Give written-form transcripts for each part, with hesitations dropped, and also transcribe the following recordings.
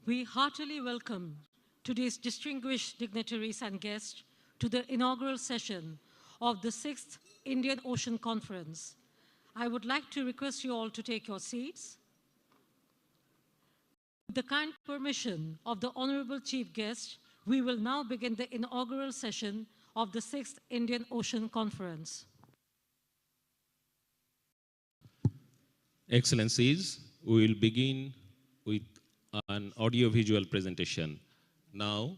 We heartily welcome today's distinguished dignitaries and guests to the inaugural session of the 6th Indian Ocean Conference. I would like to request you all to take your seats. With the kind permission of the Honorable Chief Guest, we will now begin the inaugural session of the 6th Indian Ocean Conference. Excellencies, we will begin with an audiovisual presentation. Now,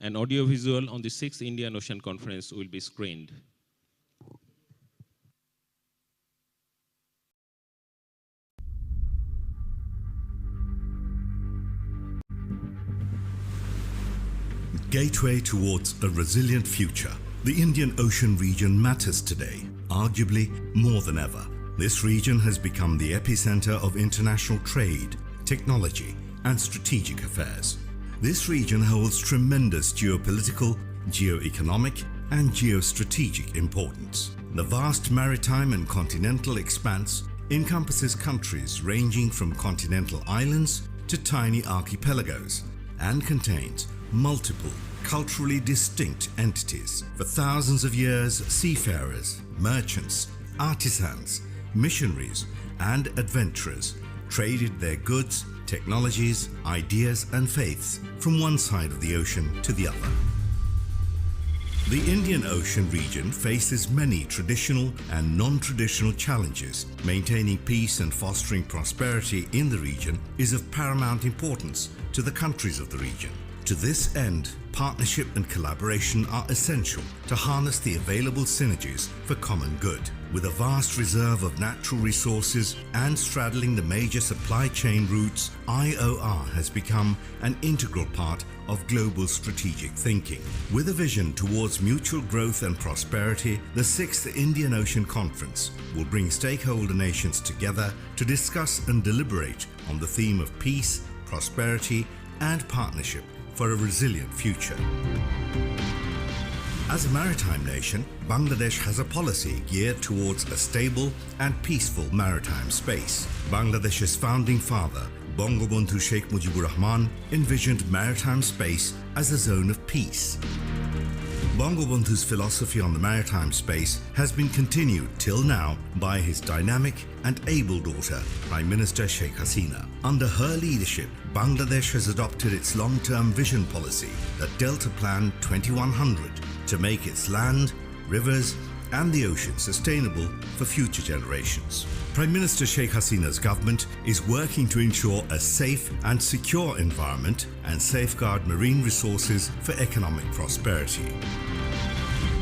an audiovisual on the 6th Indian Ocean Conference will be screened. Gateway towards a resilient future. The Indian Ocean region matters today, arguably more than ever. This region has become the epicenter of international trade, technology, and strategic affairs. This region holds tremendous geopolitical, geo-economic, and geostrategic importance. The vast maritime and continental expanse encompasses countries ranging from continental islands to tiny archipelagos and contains multiple culturally distinct entities. For thousands of years, seafarers, merchants, artisans, missionaries, and adventurers traded their goods, technologies, ideas, and faiths from one side of the ocean to the other. The Indian Ocean region faces many traditional and non-traditional challenges. Maintaining peace and fostering prosperity in the region is of paramount importance to the countries of the region. To this end, partnership and collaboration are essential to harness the available synergies for common good. With a vast reserve of natural resources and straddling the major supply chain routes, IOR has become an integral part of global strategic thinking. With a vision towards mutual growth and prosperity, the 6th Indian Ocean Conference will bring stakeholder nations together to discuss and deliberate on the theme of peace, prosperity, and partnership for a resilient future. As a maritime nation, Bangladesh has a policy geared towards a stable and peaceful maritime space. Bangladesh's founding father, Bangabandhu Sheikh Mujibur Rahman, envisioned maritime space as a zone of peace. Bangabandhu's philosophy on the maritime space has been continued till now by his dynamic and able daughter, Prime Minister Sheikh Hasina. Under her leadership, Bangladesh has adopted its long-term vision policy, the Delta Plan 2100, to make its land, rivers, and the ocean sustainable for future generations. Prime Minister Sheikh Hasina's government is working to ensure a safe and secure environment and safeguard marine resources for economic prosperity.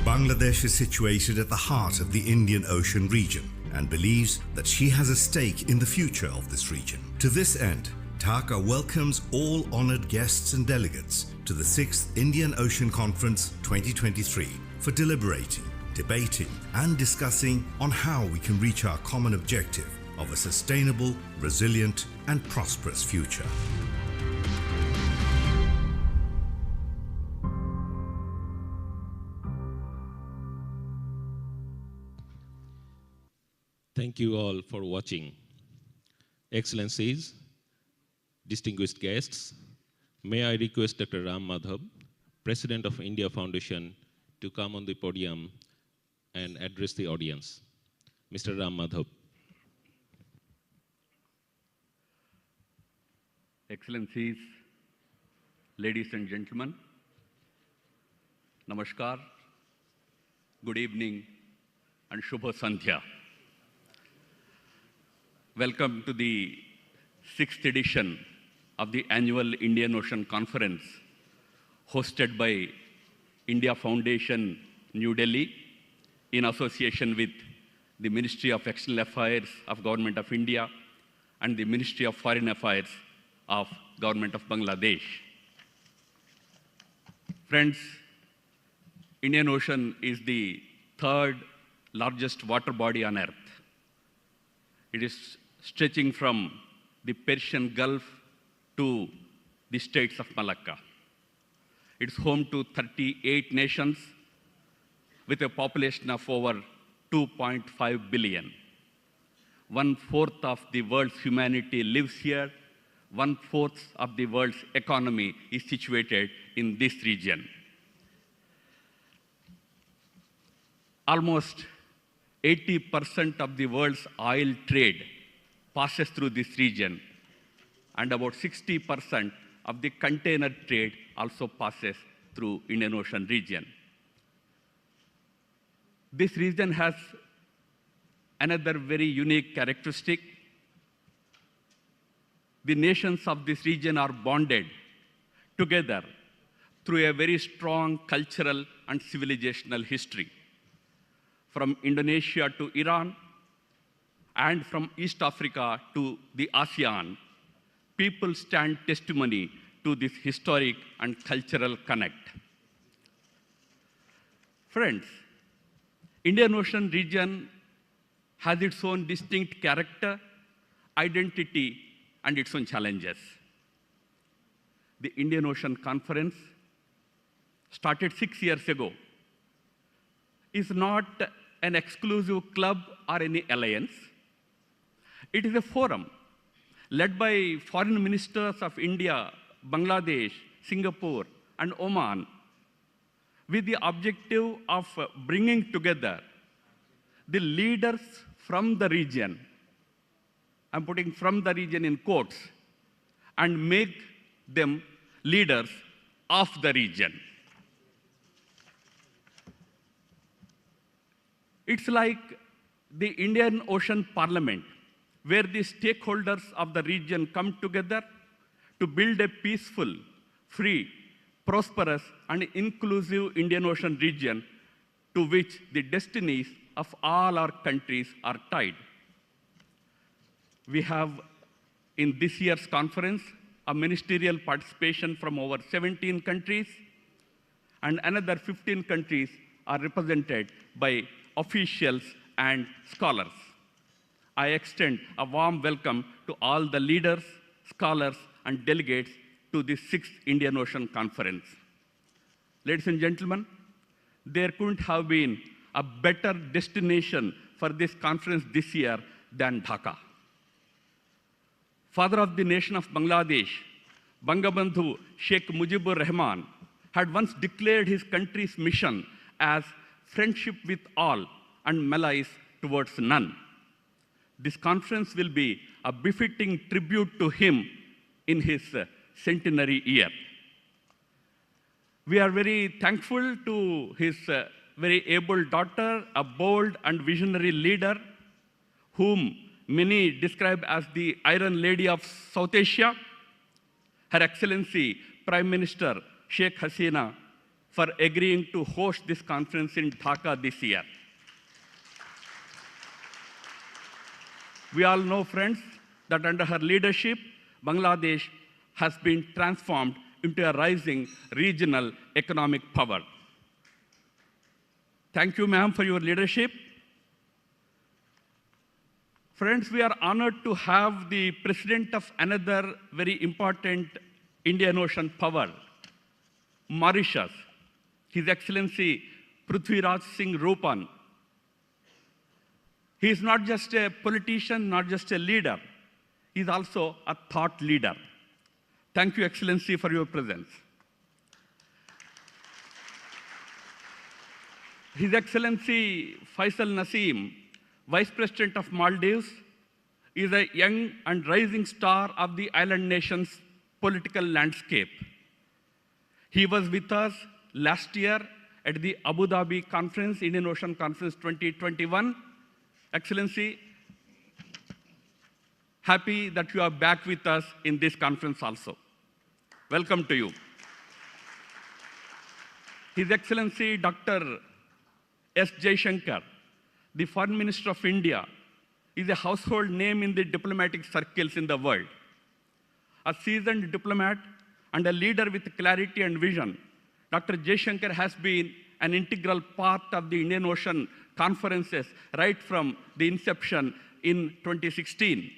Bangladesh is situated at the heart of the Indian Ocean region and believes that she has a stake in the future of this region. To this end, Dhaka welcomes all honored guests and delegates to the 6th Indian Ocean Conference 2023 for deliberating, debating, and discussing on how we can reach our common objective of a sustainable, resilient, and prosperous future. Thank you all for watching. Excellencies, distinguished guests, may I request Dr. Ram Madhav, President of India Foundation, to come on the podium and address the audience. Mr. Ram Madhav. Excellencies, ladies and gentlemen, Namaskar, good evening, and Shubha Sandhya. Welcome to the 6th edition of the annual Indian Ocean Conference hosted by India Foundation, New Delhi, in association with the Ministry of External Affairs of Government of India and the Ministry of Foreign Affairs of Government of Bangladesh. Friends, Indian Ocean is the 3rd largest water body on Earth. It is stretching from the Persian Gulf to the states of Malacca. It's home to 38 nations with a population of over 2.5 billion. 1/4 of the world's humanity lives here, 1/4 of the world's economy is situated in this region. Almost 80% of the world's oil trade passes through this region, and about 60% of the container trade also passes through Indian Ocean region. This region has another very unique characteristic. The nations of this region are bonded together through a very strong cultural and civilizational history. From Indonesia to Iran, and from East Africa to the ASEAN, people stand testimony to this historic and cultural connect. Friends, Indian Ocean region has its own distinct character, identity, and its own challenges. The Indian Ocean Conference, started 6 years ago, is not an exclusive club or any alliance. It is a forum led by foreign ministers of India, Bangladesh, Singapore, and Oman, with the objective of bringing together the leaders from the region, I'm putting from the region in quotes, and make them leaders of the region. It's like the Indian Ocean Parliament, where the stakeholders of the region come together to build a peaceful, free, prosperous, and inclusive Indian Ocean region to which the destinies of all our countries are tied. We have, in this year's conference, a ministerial participation from over 17 countries, and another 15 countries are represented by officials and scholars. I extend a warm welcome to all the leaders, scholars, and delegates to the 6th Indian Ocean Conference. Ladies and gentlemen, there couldn't have been a better destination for this conference this year than Dhaka. Father of the nation of Bangladesh, Bangabandhu Sheikh Mujibur Rahman, had once declared his country's mission as friendship with all and malice towards none. This conference will be a befitting tribute to him in his centenary year. We are very thankful to his very able daughter, a bold and visionary leader, whom many describe as the Iron Lady of South Asia, Her Excellency Prime Minister Sheikh Hasina, for agreeing to host this conference in Dhaka this year. We all know, friends, that under her leadership, Bangladesh has been transformed into a rising regional economic power. Thank you, ma'am, for your leadership. Friends, we are honored to have the president of another very important Indian Ocean power, Mauritius, His Excellency Prithviraj Singh Rupan. He is not just a politician, not just a leader, he is also a thought leader. Thank you, Excellency, for your presence. His Excellency Faisal Naseem, Vice President of Maldives, is a young and rising star of the island nation's political landscape. He was with us last year at the Abu Dhabi Conference, Indian Ocean Conference 2021. Excellency, happy that you are back with us in this conference also. Welcome to you. His Excellency Dr. S. Jaishankar, the Foreign Minister of India, is a household name in the diplomatic circles in the world. A seasoned diplomat and a leader with clarity and vision, Dr. Jaishankar has been an integral part of the Indian Ocean conferences right from the inception in 2016.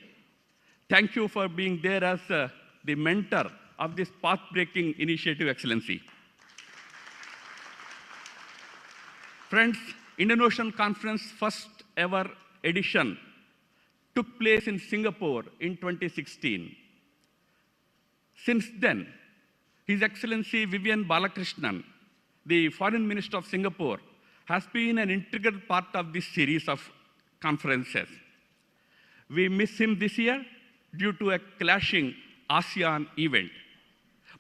Thank you for being there as the mentor of this path-breaking initiative, Excellency. Friends, Indian Ocean Conference first ever edition took place in Singapore in 2016. Since then, His Excellency Vivian Balakrishnan, the Foreign Minister of Singapore, has been an integral part of this series of conferences. We miss him this year due to a clashing ASEAN event.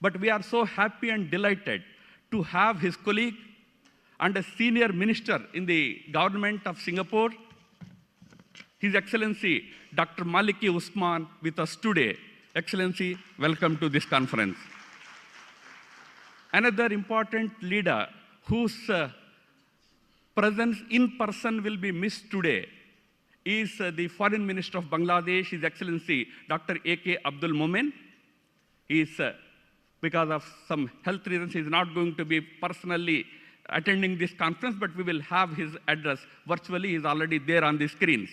But we are so happy and delighted to have his colleague and a senior minister in the government of Singapore, His Excellency Dr. Maliki Usman, with us today. Excellency, welcome to this conference. Another important leader whose presence in person will be missed today is the Foreign Minister of Bangladesh, His Excellency Dr. A.K. Abdul Momen. He is, because of some health reasons, he is not going to be personally attending this conference, but we will have his address virtually. He is already there on the screens.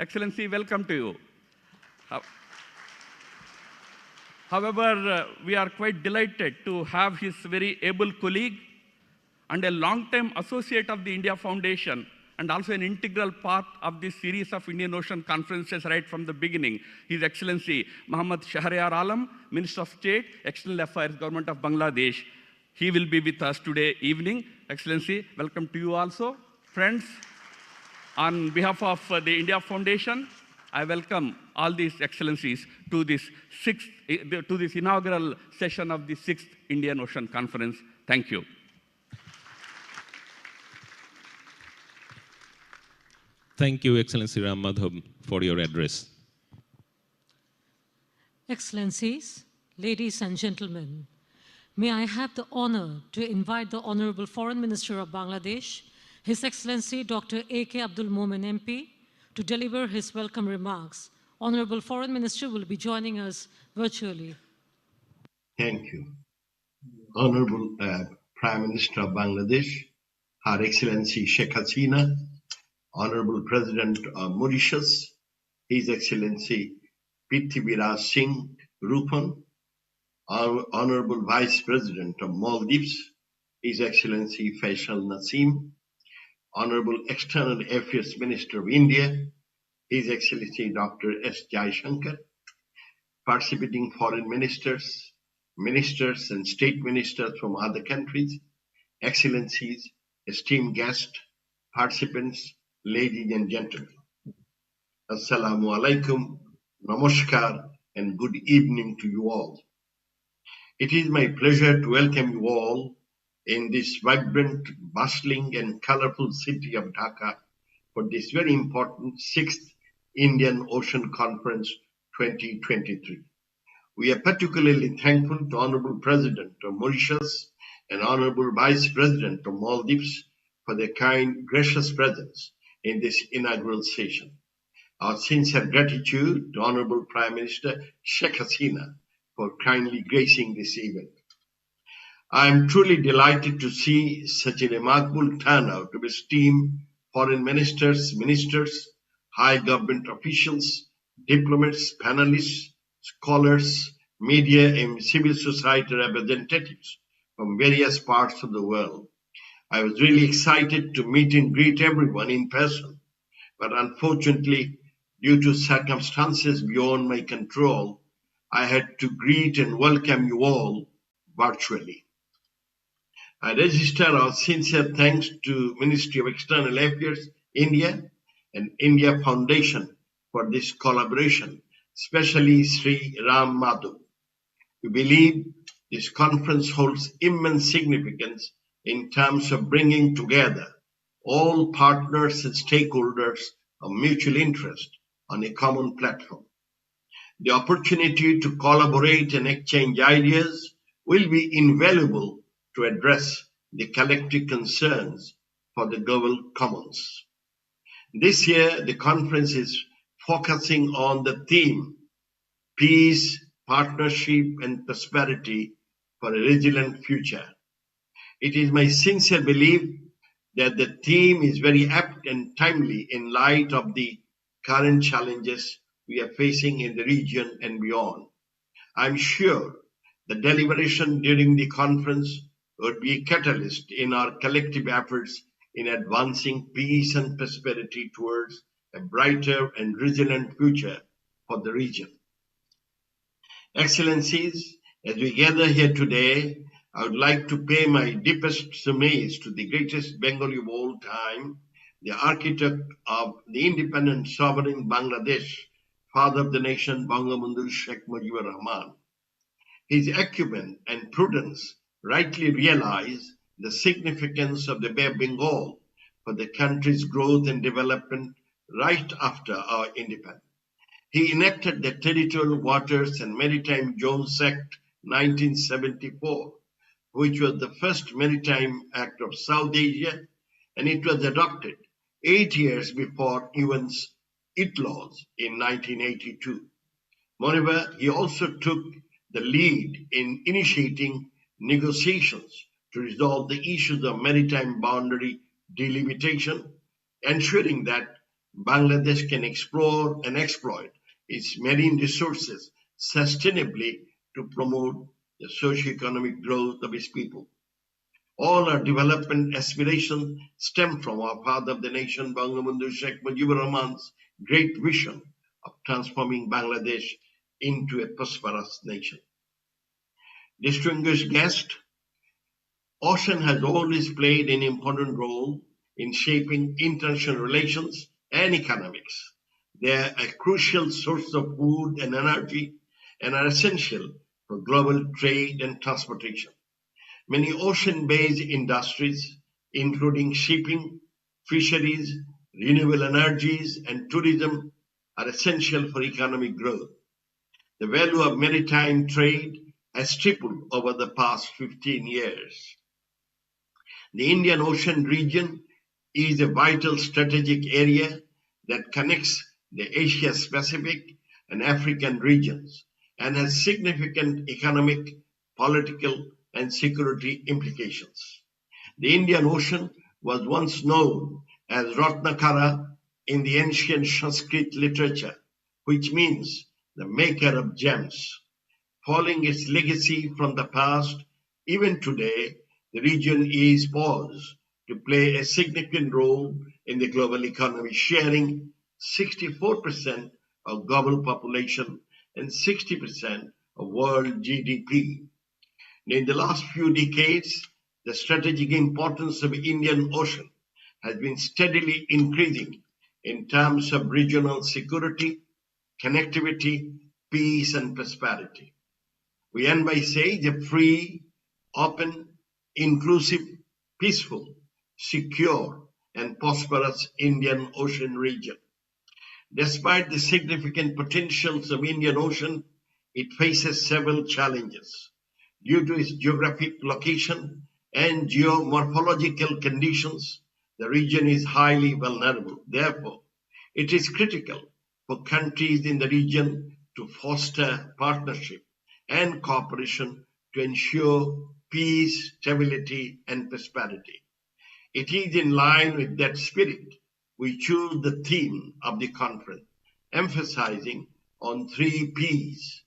Excellency, welcome to you. However, we are quite delighted to have his very able colleague and a long-time associate of the India Foundation and also an integral part of this series of Indian Ocean conferences right from the beginning, His Excellency Muhammad Shahryar Alam, Minister of State, External Affairs, Government of Bangladesh. He will be with us today evening. Excellency, welcome to you also. Friends, on behalf of the India Foundation, I welcome all these excellencies to this inaugural session of the 6th Indian Ocean Conference. Thank you. Thank you, Excellency Ram Madhav, for your address. Excellencies, ladies and gentlemen, may I have the honor to invite the Honorable Foreign Minister of Bangladesh, His Excellency Dr. A.K. Abdul Momen MP, to deliver his welcome remarks. Honorable Foreign Minister will be joining us virtually. Thank you. Honorable Prime Minister of Bangladesh, Her Excellency Sheikh Hasina, Honorable President of Mauritius, His Excellency Prithviraj Singh Rupan, Honorable Vice President of Maldives, His Excellency Faisal Naseem, Honorable External Affairs Minister of India, His Excellency Dr. S. Jaishankar, participating foreign ministers, ministers and state ministers from other countries, excellencies, esteemed guests, participants, ladies and gentlemen. Assalamu alaikum, namaskar, and good evening to you all. It is my pleasure to welcome you all in this vibrant, bustling, and colorful city of Dhaka for this very important 6th Indian Ocean Conference 2023. We are particularly thankful to Honorable President of Mauritius and Honorable Vice President of Maldives for their kind, gracious presence in this inaugural session. Our sincere gratitude to Honorable Prime Minister Sheikh Hasina for kindly gracing this event. I am truly delighted to see such a remarkable turnout of esteemed foreign ministers, high government officials, diplomats, panelists, scholars, media, and civil society representatives from various parts of the world. I was really excited to meet and greet everyone in person, but unfortunately, due to circumstances beyond my control, I had to greet and welcome you all virtually. I register our sincere thanks to Ministry of External Affairs, India, and India Foundation for this collaboration, especially Sri Ram Madhav. We believe this conference holds immense significance in terms of bringing together all partners and stakeholders of mutual interest on a common platform. The opportunity to collaborate and exchange ideas will be invaluable to address the collective concerns for the global commons. This year, the conference is focusing on the theme, peace, partnership, and prosperity for a resilient future. It is my sincere belief that the theme is very apt and timely in light of the current challenges we are facing in the region and beyond. I'm sure the deliberation during the conference would be a catalyst in our collective efforts in advancing peace and prosperity towards a brighter and resilient future for the region. Excellencies, as we gather here today, I would like to pay my deepest homage to the greatest Bengali of all time, the architect of the independent sovereign Bangladesh, father of the nation, Bangabandhu Sheikh Mujibur Rahman. His acumen and prudence rightly realize the significance of the Bay of Bengal for the country's growth and development right after our independence. He enacted the Territorial Waters and Maritime Zones Act 1974, which was the first maritime act of South Asia, and it was adopted 8 years before UN's ITLAWs in 1982. Moreover, he also took the lead in initiating negotiations to resolve the issues of maritime boundary delimitation, ensuring that Bangladesh can explore and exploit its marine resources sustainably to promote the socio-economic growth of its people. All our development aspirations stem from our father of the nation, Bangabandhu Sheikh Mujibur Rahman's great vision of transforming Bangladesh into a prosperous nation. Distinguished guests, ocean has always played an important role in shaping international relations and economics. They are a crucial source of food and energy and are essential for global trade and transportation. Many ocean-based industries, including shipping, fisheries, renewable energies, and tourism, are essential for economic growth. The value of maritime trade has tripled over the past 15 years. The Indian Ocean region is a vital strategic area that connects the Asia-Pacific and African regions and has significant economic, political, and security implications. The Indian Ocean was once known as Ratnakara in the ancient Sanskrit literature, which means the maker of gems. Following its legacy from the past, even today, the region is poised to play a significant role in the global economy, sharing 64% of global population and 60% of world GDP. In the last few decades, the strategic importance of the Indian Ocean has been steadily increasing in terms of regional security, connectivity, peace, and prosperity. We end by saying a free, open, inclusive, peaceful, secure, and prosperous Indian Ocean region. Despite the significant potentials of Indian Ocean, it faces several challenges. Due to its geographic location and geomorphological conditions, the region is highly vulnerable. Therefore, it is critical for countries in the region to foster partnership and cooperation to ensure peace, stability, and prosperity. It is in line with that spirit we choose the theme of the conference, emphasizing on 3 P's: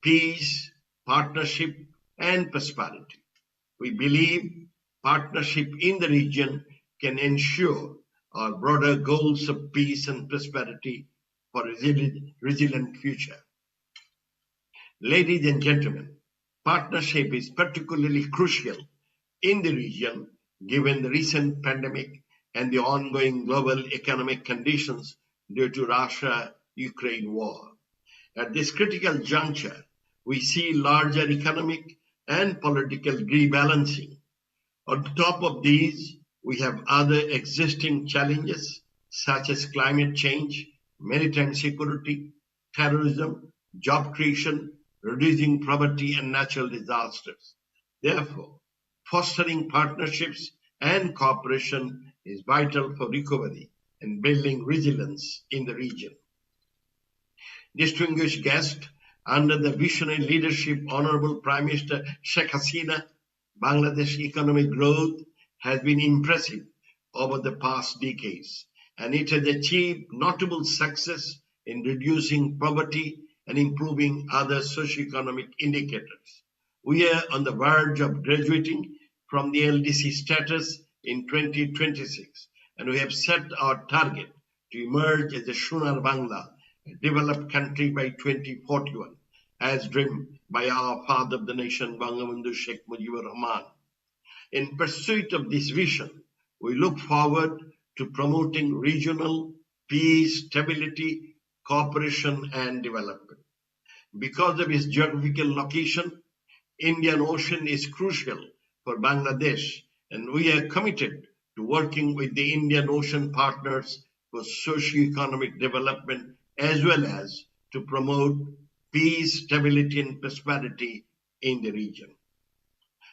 peace, partnership, and prosperity. We believe partnership in the region can ensure our broader goals of peace and prosperity for a resilient future. Ladies and gentlemen, partnership is particularly crucial in the region given the recent pandemic and the ongoing global economic conditions due to Russia-Ukraine war. At this critical juncture, we see larger economic and political rebalancing. On top of these, we have other existing challenges such as climate change, maritime security, terrorism, job creation, reducing poverty, and natural disasters. Therefore, fostering partnerships and cooperation is vital for recovery and building resilience in the region. Distinguished guests, under the visionary leadership of Honorable Prime Minister Sheikh Hasina, Bangladesh economic growth has been impressive over the past decades, and it has achieved notable success in reducing poverty and improving other socioeconomic indicators. We are on the verge of graduating from the LDC status in 2026, and we have set our target to emerge as a Sonar Bangla, a developed country by 2041, as dreamed by our father of the nation, Bangabandhu Sheikh Mujibur Rahman. In pursuit of this vision, we look forward to promoting regional peace, stability, cooperation, and development. Because of its geographical location, Indian Ocean is crucial for Bangladesh, and we are committed to working with the Indian Ocean partners for socio-economic development as well as to promote peace, stability, and prosperity in the region.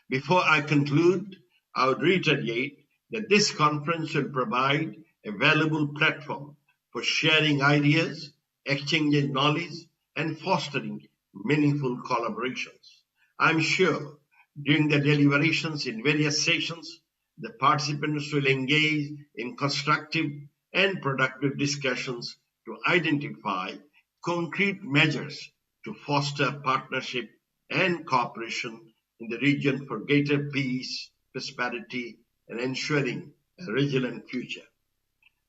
Before I conclude, I would reiterate that this conference will provide a valuable platform for sharing ideas, exchanging knowledge, and fostering meaningful collaborations. I'm sure during the deliberations in various sessions, the participants will engage in constructive and productive discussions to identify concrete measures to foster partnership and cooperation in the region for greater peace, prosperity, and ensuring a resilient future.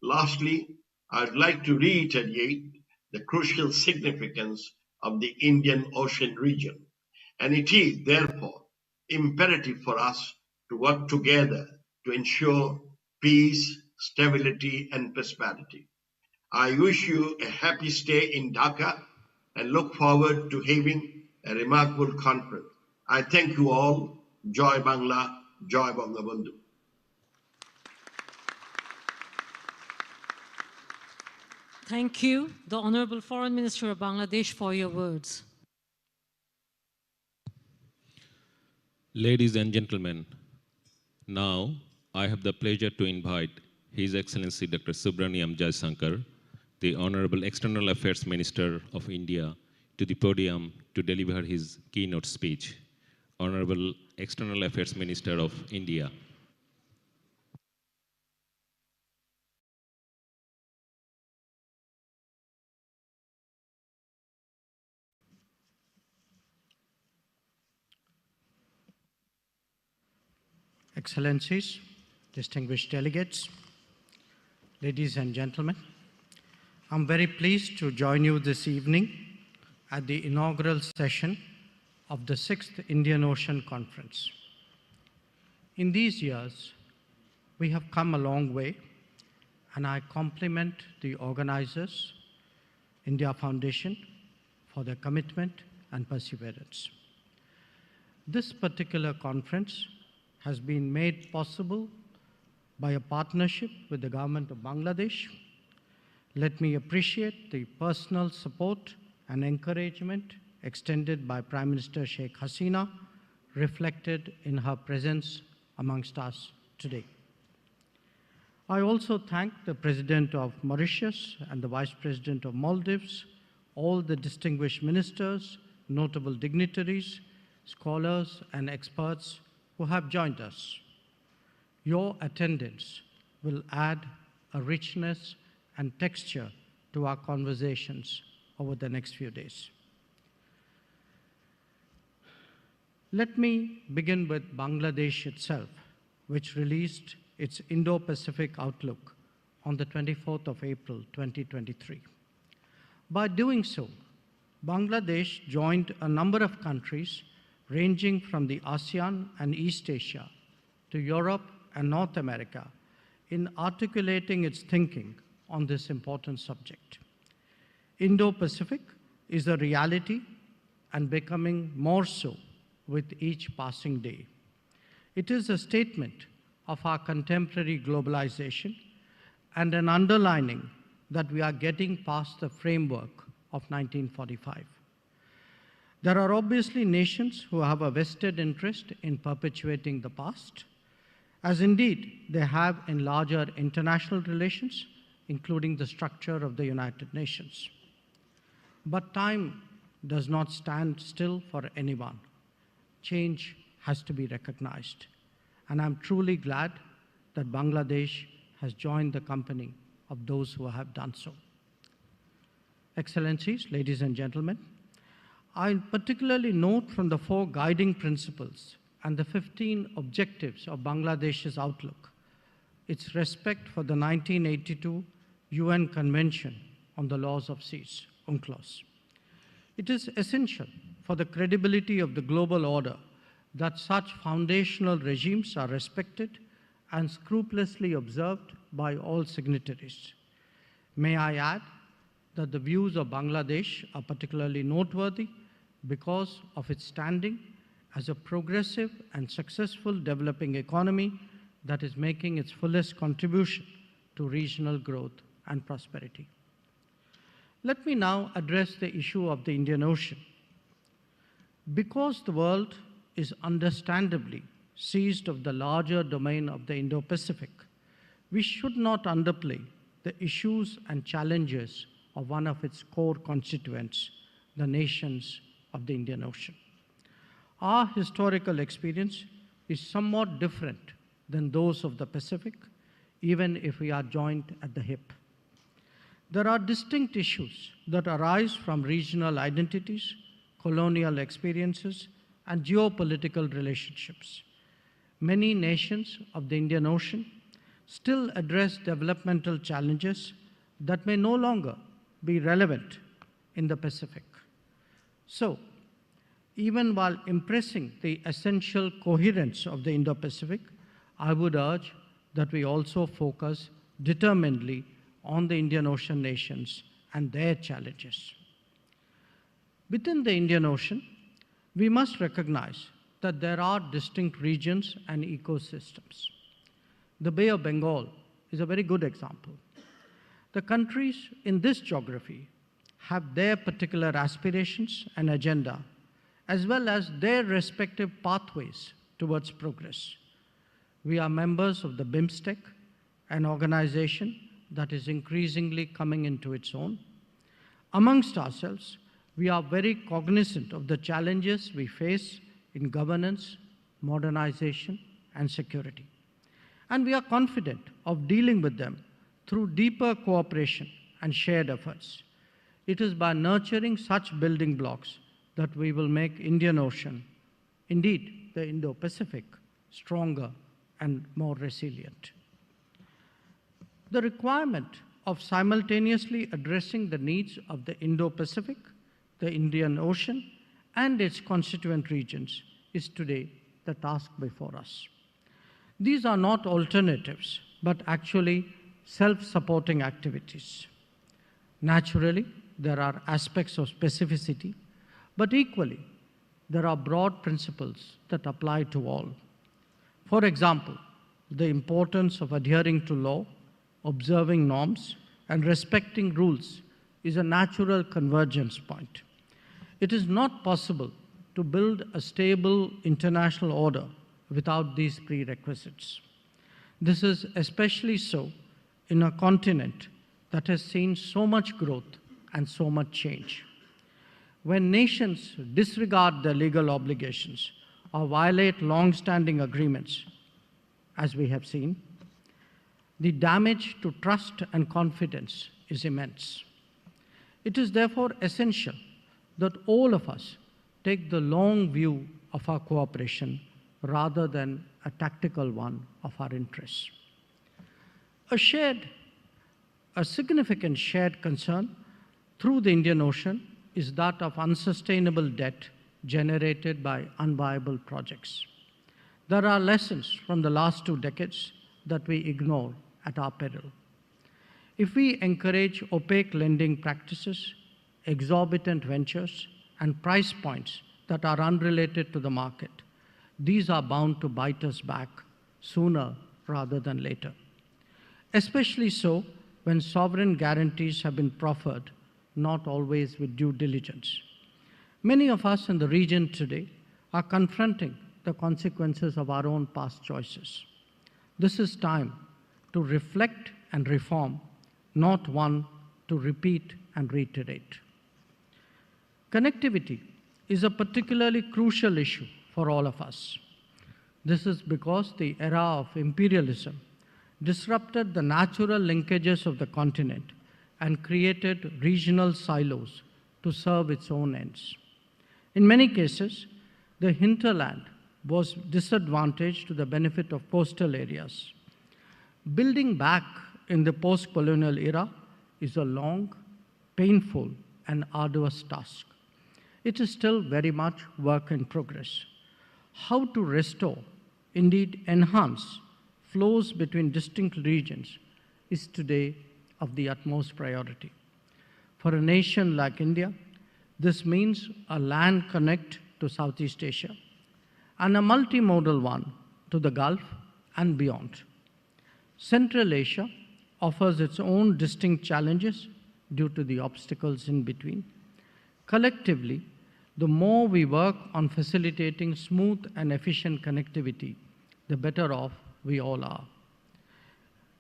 Lastly, I'd like to reiterate the crucial significance of the Indian Ocean region, and it is therefore imperative for us to work together to ensure peace, stability, and prosperity. I wish you a happy stay in Dhaka and look forward to having a remarkable conference. I thank you all. Joy Bangla, Joy Bangabandhu. Thank you, the Honorable Foreign Minister of Bangladesh, for your words. Ladies and gentlemen, now I have the pleasure to invite His Excellency Dr. Subramaniam Jaishankar, the Honorable External Affairs Minister of India, to the podium to deliver his keynote speech. Honorable External Affairs Minister of India. Excellencies, distinguished delegates, ladies and gentlemen, I'm very pleased to join you this evening at the inaugural session of the 6th Indian Ocean Conference. In these years, we have come a long way, and I compliment the organizers, India Foundation, for their commitment and perseverance. This particular conference has been made possible by a partnership with the government of Bangladesh. Let me appreciate the personal support and encouragement extended by Prime Minister Sheikh Hasina, reflected in her presence amongst us today. I also thank the President of Mauritius and the Vice President of Maldives, all the distinguished ministers, notable dignitaries, scholars, and experts who have joined us. Your attendance will add a richness and texture to our conversations over the next few days. Let me begin with Bangladesh itself, which released its Indo-Pacific Outlook on the 24th of April, 2023. By doing so, Bangladesh joined a number of countries ranging from the ASEAN and East Asia to Europe and North America in articulating its thinking on this important subject. Indo-Pacific is a reality and becoming more so with each passing day. It is a statement of our contemporary globalization and an underlining that we are getting past the framework of 1945. There are obviously nations who have a vested interest in perpetuating the past, as indeed they have in larger international relations, including the structure of the United Nations. But time does not stand still for anyone. Change has to be recognized. And I'm truly glad that Bangladesh has joined the company of those who have done so. Excellencies, ladies and gentlemen, I particularly note from the 4 guiding principles and the 15 objectives of Bangladesh's outlook its respect for the 1982 UN Convention on the Laws of Seas, UNCLOS. It is essential for the credibility of the global order that such foundational regimes are respected and scrupulously observed by all signatories. May I add that the views of Bangladesh are particularly noteworthy because of its standing as a progressive and successful developing economy that is making its fullest contribution to regional growth and prosperity. Let me now address the issue of the Indian Ocean. Because the world is understandably seized of the larger domain of the Indo-Pacific, we should not underplay the issues and challenges of one of its core constituents, the nations of the Indian Ocean. Our historical experience is somewhat different than those of the Pacific, even if we are joined at the hip. There are distinct issues that arise from regional identities, colonial experiences, and geopolitical relationships. Many nations of the Indian Ocean still address developmental challenges that may no longer be relevant in the Pacific. So, even while impressing the essential coherence of the Indo-Pacific, I would urge that we also focus determinedly on the Indian Ocean nations and their challenges. Within the Indian Ocean, we must recognize that there are distinct regions and ecosystems. The Bay of Bengal is a very good example. The countries in this geography have their particular aspirations and agenda, as well as their respective pathways towards progress. We are members of the BIMSTEC, an organization that is increasingly coming into its own. Amongst ourselves, we are very cognizant of the challenges we face in governance, modernization, and security. And we are confident of dealing with them through deeper cooperation and shared efforts. It is by nurturing such building blocks that we will make Indian Ocean, indeed the Indo-Pacific, stronger and more resilient. The requirement of simultaneously addressing the needs of the Indo-Pacific, the Indian Ocean, and its constituent regions is today the task before us. These are not alternatives, but actually self-supporting activities. Naturally, there are aspects of specificity, but equally, there are broad principles that apply to all. For example, the importance of adhering to law, observing norms, and respecting rules is a natural convergence point. It is not possible to build a stable international order without these prerequisites. This is especially so in a continent that has seen so much growth and so much change. When nations disregard their legal obligations or violate long-standing agreements, as we have seen, the damage to trust and confidence is immense. It is therefore essential that all of us take the long view of our cooperation rather than a tactical one of our interests. A significant shared concern through the Indian Ocean is that of unsustainable debt generated by unviable projects. There are lessons from the last 2 decades that we ignore at our peril. If we encourage opaque lending practices, exorbitant ventures, and price points that are unrelated to the market, these are bound to bite us back sooner rather than later. Especially so when sovereign guarantees have been proffered, not always with due diligence. Many of us in the region today are confronting the consequences of our own past choices. This is time to reflect and reform, not one to repeat and reiterate. Connectivity is a particularly crucial issue for all of us. This is because the era of imperialism disrupted the natural linkages of the continent and created regional silos to serve its own ends. In many cases, the hinterland was disadvantaged to the benefit of coastal areas. Building back in the post-colonial era is a long, painful, and arduous task. it is still very much work in progress. How to restore, indeed enhance, flows between distinct regions is today of the utmost priority. For a nation like India, this means a land connect to Southeast Asia and a multimodal one to the Gulf and beyond. Central Asia offers its own distinct challenges due to the obstacles in between. Collectively, the more we work on facilitating smooth and efficient connectivity, the better off we all are.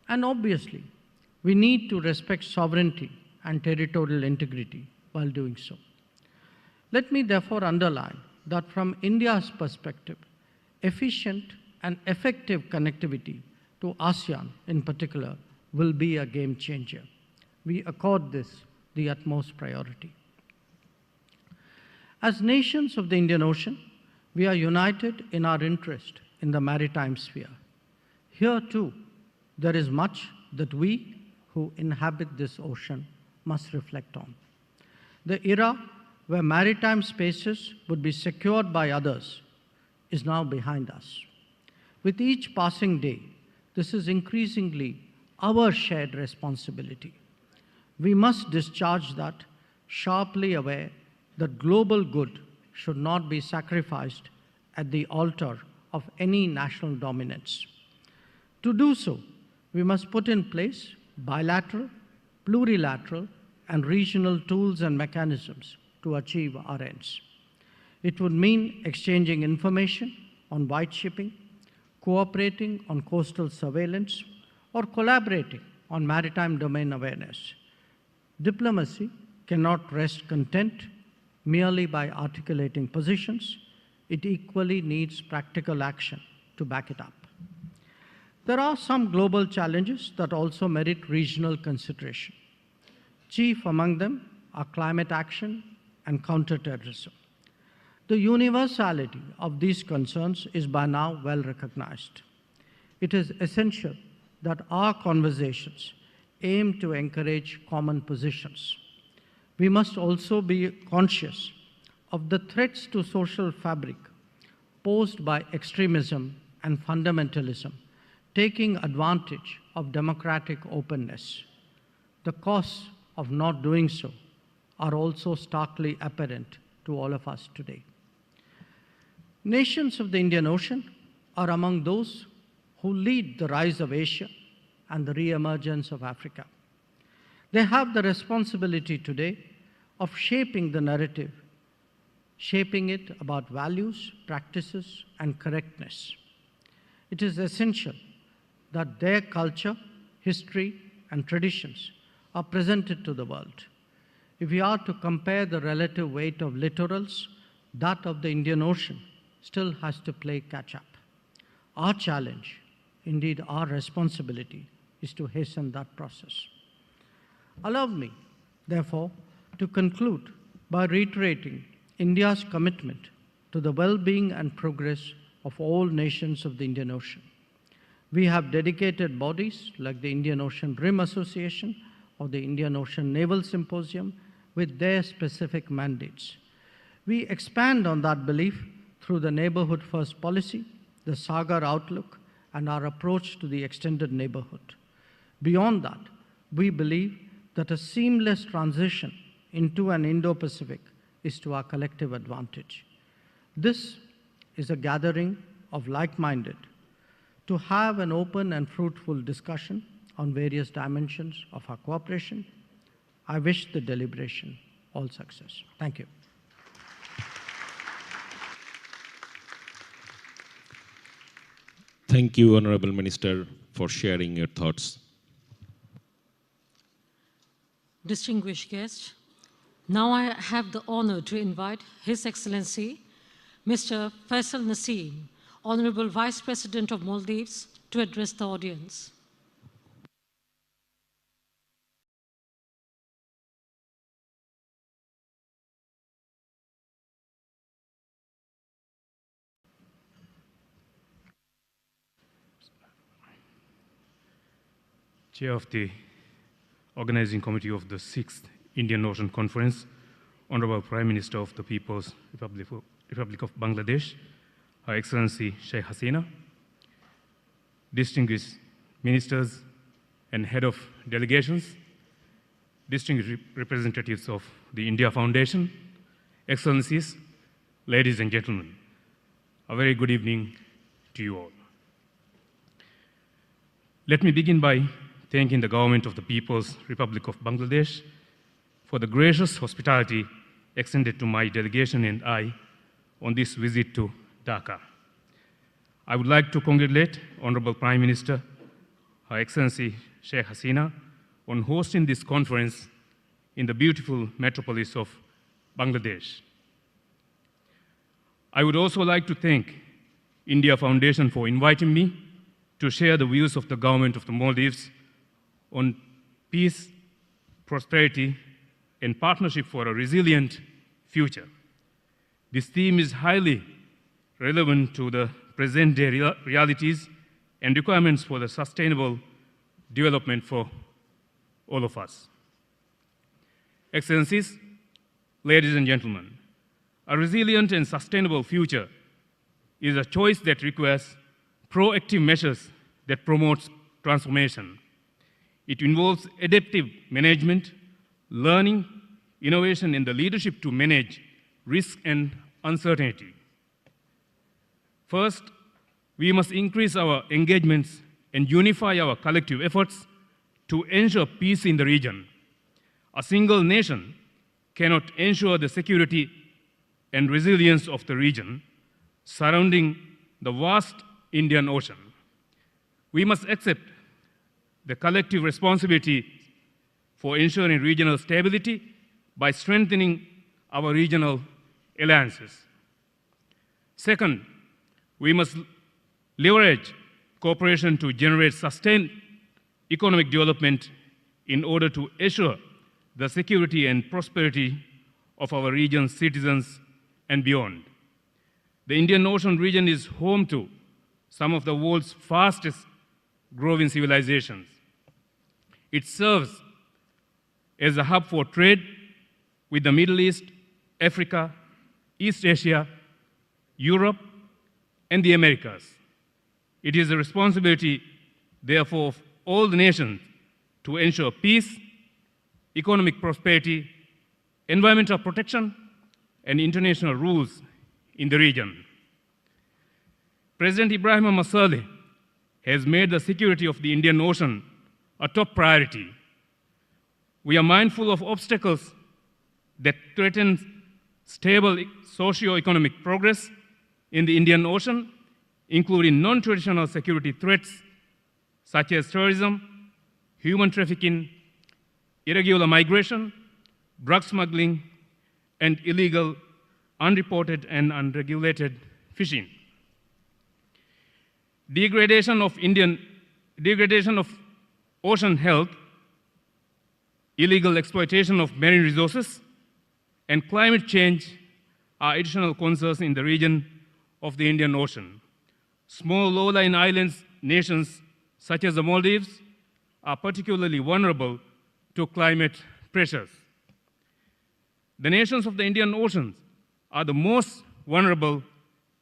And obviously, we need to respect sovereignty and territorial integrity while doing so. Let me therefore underline that from India's perspective, efficient and effective connectivity to ASEAN in particular will be a game changer. We accord this the utmost priority. As nations of the Indian Ocean, we are united in our interest in the maritime sphere. Here too, there is much that we who inhabit this ocean must reflect on. The era where maritime spaces would be secured by others is now behind us. With each passing day, this is increasingly our shared responsibility. We must discharge that, sharply aware that global good should not be sacrificed at the altar of any national dominance. To do so, we must put in place bilateral, plurilateral, and regional tools and mechanisms to achieve our ends. It would mean exchanging information on white shipping, cooperating on coastal surveillance, or collaborating on maritime domain awareness. Diplomacy cannot rest content merely by articulating positions. It equally needs practical action to back it up. There are some global challenges that also merit regional consideration. Chief among them are climate action and counterterrorism. The universality of these concerns is by now well recognized. It is essential that our conversations aim to encourage common positions. We must also be conscious of the threats to social fabric posed by extremism and fundamentalism, taking advantage of democratic openness. The costs of not doing so are also starkly apparent to all of us today. Nations of the Indian Ocean are among those who lead the rise of Asia and the re-emergence of Africa. They have the responsibility today of shaping the narrative, shaping it about values, practices, and correctness. It is essential that their culture, history, and traditions are presented to the world. If we are to compare the relative weight of littorals, that of the Indian Ocean still has to play catch-up. Our challenge, indeed our responsibility, is to hasten that process. Allow me, therefore, to conclude by reiterating India's commitment to the well-being and progress of all nations of the Indian Ocean. We have dedicated bodies like the Indian Ocean Rim Association or the Indian Ocean Naval Symposium with their specific mandates. We expand on that belief through the Neighborhood First policy, the Sagar Outlook, and our approach to the extended neighborhood. Beyond that, we believe that a seamless transition into an Indo-Pacific is to our collective advantage. This is a gathering of like-minded to have an open and fruitful discussion on various dimensions of our cooperation. I wish the deliberation all success. Thank you. Thank you, Honorable Minister, for sharing your thoughts. Distinguished guests, now I have the honor to invite His Excellency, Mr. Faisal Naseem, Honorable Vice President of Maldives, to address the audience. Chair of the Organizing Committee of the 6th Indian Ocean Conference, Honorable Prime Minister of the People's Republic of Bangladesh, Her Excellency Sheikh Hasina, distinguished ministers and head of delegations, distinguished representatives of the India Foundation, Excellencies, ladies and gentlemen, a very good evening to you all. Let me begin by thanking the government of the People's Republic of Bangladesh for the gracious hospitality extended to my delegation and I on this visit to Dhaka. I would like to congratulate Honorable Prime Minister, Her Excellency Sheikh Hasina, on hosting this conference in the beautiful metropolis of Bangladesh. I would also like to thank India Foundation for inviting me to share the views of the government of the Maldives on peace, prosperity, and partnership for a resilient future. This theme is highly relevant to the present-day realities and requirements for the sustainable development for all of us. Excellencies, ladies and gentlemen, a resilient and sustainable future is a choice that requires proactive measures that promotes transformation. It involves adaptive management, learning, innovation, and the leadership to manage risk and uncertainty. First, we must increase our engagements and unify our collective efforts to ensure peace in the region. A single nation cannot ensure the security and resilience of the region surrounding the vast Indian Ocean. We must accept the collective responsibility for ensuring regional stability by strengthening our regional alliances. Second, we must leverage cooperation to generate sustained economic development in order to assure the security and prosperity of our region's citizens and beyond. The Indian Ocean region is home to some of the world's fastest growing civilizations. It serves as a hub for trade with the Middle East, Africa, East Asia, Europe, and the Americas. It is a responsibility, therefore, of all the nations to ensure peace, economic prosperity, environmental protection, and international rules in the region. President Ibrahim Mohamed Saleh has made the security of the Indian Ocean a top priority. We are mindful of obstacles that threaten stable socio-economic progress in the Indian Ocean, including non-traditional security threats such as terrorism, human trafficking, irregular migration, drug smuggling, and illegal, unreported, and unregulated fishing. Degradation of ocean health, illegal exploitation of marine resources, and climate change are additional concerns in the region of the Indian Ocean. Small low-lying islands nations such as the Maldives are particularly vulnerable to climate pressures. The nations of the Indian Ocean are the most vulnerable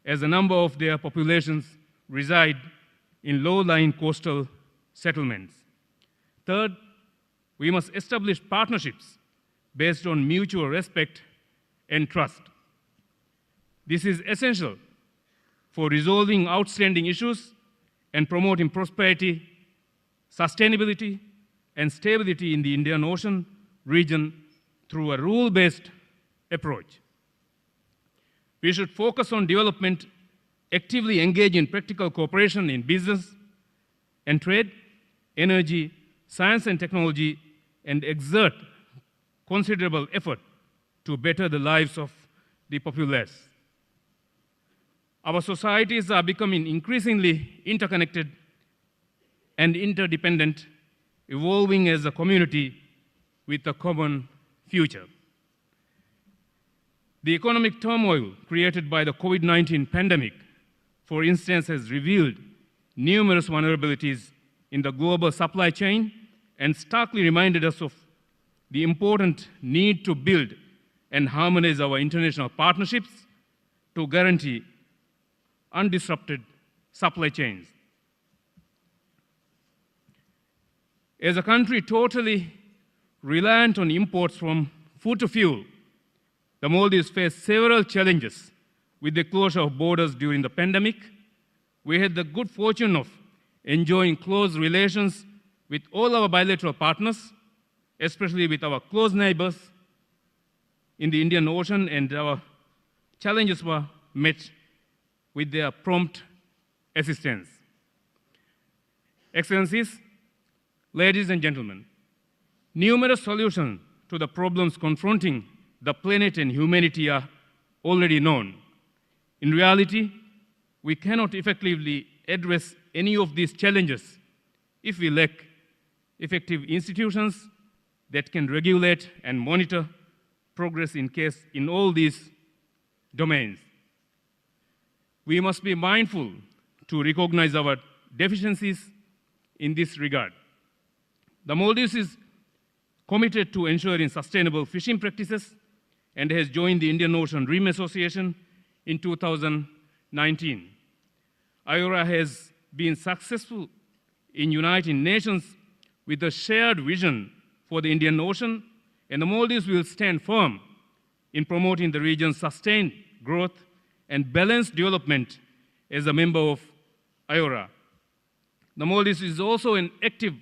as a number of their populations reside in low-lying coastal settlements. Third, we must establish partnerships based on mutual respect and trust. This is essential for resolving outstanding issues and promoting prosperity, sustainability, and stability in the Indian Ocean region through a rule-based approach. We should focus on development, actively engage in practical cooperation in business and trade, energy, science and technology, and exert considerable effort to better the lives of the populace. Our societies are becoming increasingly interconnected and interdependent, evolving as a community with a common future. The economic turmoil created by the COVID-19 pandemic, for instance, has revealed numerous vulnerabilities in the global supply chain and starkly reminded us of the important need to build and harmonize our international partnerships to guarantee undisrupted supply chains. As a country totally reliant on imports from food to fuel, the Maldives faced several challenges with the closure of borders during the pandemic. We had the good fortune of enjoying close relations with all our bilateral partners, especially with our close neighbors in the Indian Ocean, and our challenges were met with their prompt assistance. Excellencies, ladies and gentlemen, numerous solutions to the problems confronting the planet and humanity are already known. In reality, we cannot effectively address any of these challenges if we lack effective institutions that can regulate and monitor progress in all these domains. We must be mindful to recognize our deficiencies in this regard. The Maldives is committed to ensuring sustainable fishing practices and has joined the Indian Ocean Rim Association in 2019. IORA has been successful in uniting nations with a shared vision for the Indian Ocean, and the Maldives will stand firm in promoting the region's sustained growth and balanced development as a member of IORA. The Maldives is also an active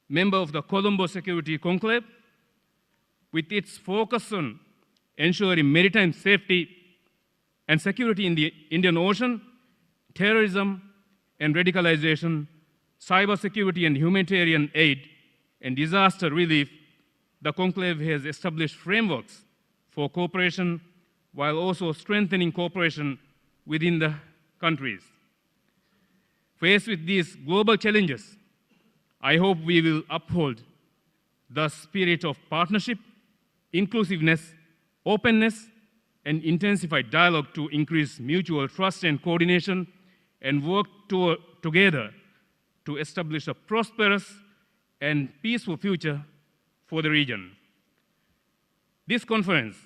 member of the Colombo Security Conclave, with its focus on ensuring maritime safety and security in the Indian Ocean, terrorism and radicalization, cybersecurity and humanitarian aid, and disaster relief. The conclave has established frameworks for cooperation while also strengthening cooperation within the countries. Faced with these global challenges, I hope we will uphold the spirit of partnership, inclusiveness, openness, and intensified dialogue to increase mutual trust and coordination, and work together to establish a prosperous and peaceful future for the region. This conference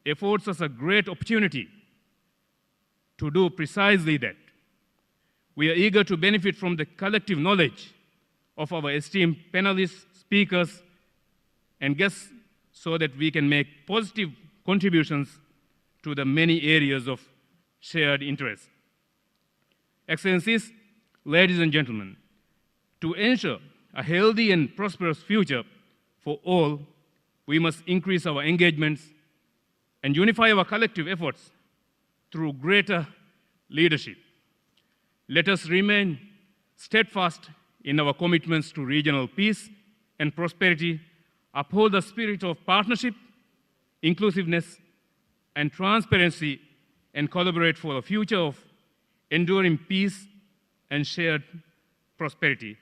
affords us a great opportunity to do precisely that. We are eager to benefit from the collective knowledge of our esteemed panelists, speakers, and guests so that we can make positive contributions to the many areas of shared interest. Excellencies, ladies and gentlemen, to ensure a healthy and prosperous future for all, we must increase our engagements and unify our collective efforts through greater leadership. Let us remain steadfast in our commitments to regional peace and prosperity, uphold the spirit of partnership, inclusiveness, and transparency, and collaborate for a future of enduring peace and shared prosperity.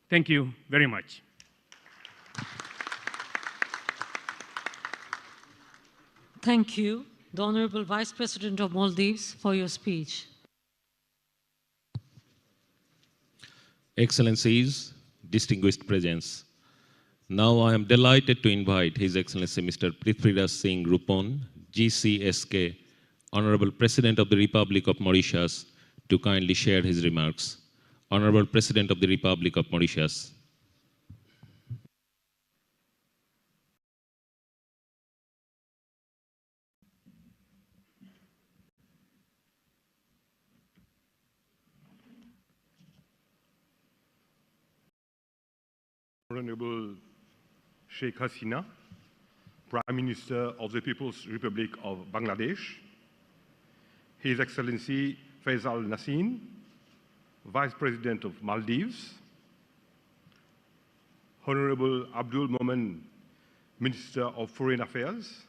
Thank you very much. Thank you, the Honorable Vice President of Maldives, for your speech. Excellencies, distinguished presence. Now I am delighted to invite His Excellency Mr. Prithviraj Singh Rupon, GCSK, Honorable President of the Republic of Mauritius, to kindly share his remarks. Honorable President of the Republic of Mauritius. Honorable Sheikh Hasina, Prime Minister of the People's Republic of Bangladesh, His Excellency Faisal Nassin, Vice President of Maldives, Honorable Abdul Momen, Minister of Foreign Affairs,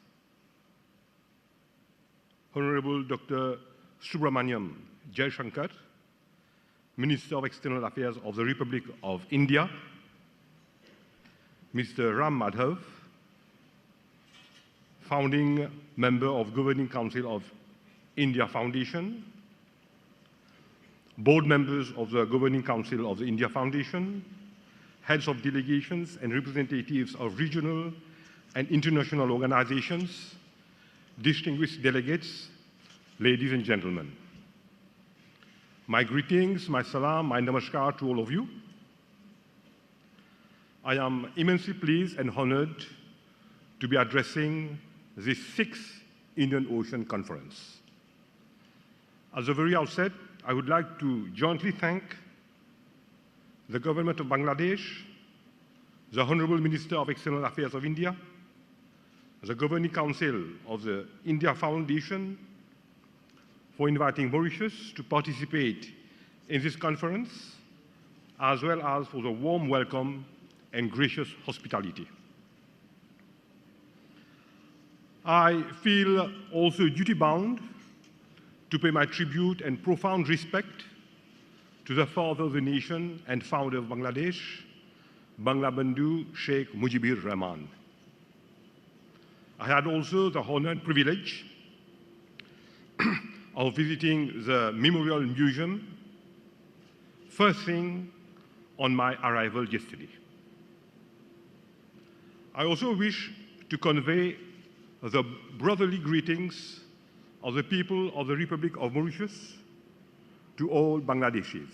Honorable Dr. Subramaniam Jaishankar, Minister of External Affairs of the Republic of India, Mr. Ram Madhav, founding member of Governing Council of India Foundation, board members of the Governing Council of the India Foundation, heads of delegations and representatives of regional and international organizations, distinguished delegates, ladies and gentlemen. My greetings, my salam, my namaskar to all of you. I am immensely pleased and honored to be addressing this 6th Indian Ocean Conference. At the very outset, I would like to jointly thank the government of Bangladesh, the Honorable Minister of External Affairs of India, the Governing Council of the India Foundation for inviting Mauritius to participate in this conference, as well as for the warm welcome and gracious hospitality. I feel also duty-bound to pay my tribute and profound respect to the father of the nation and founder of Bangladesh, Bangabandhu Sheikh Mujibur Rahman. I had also the honor and privilege of visiting the Memorial Museum first thing on my arrival yesterday. I also wish to convey the brotherly greetings of the people of the Republic of Mauritius to all Bangladeshis.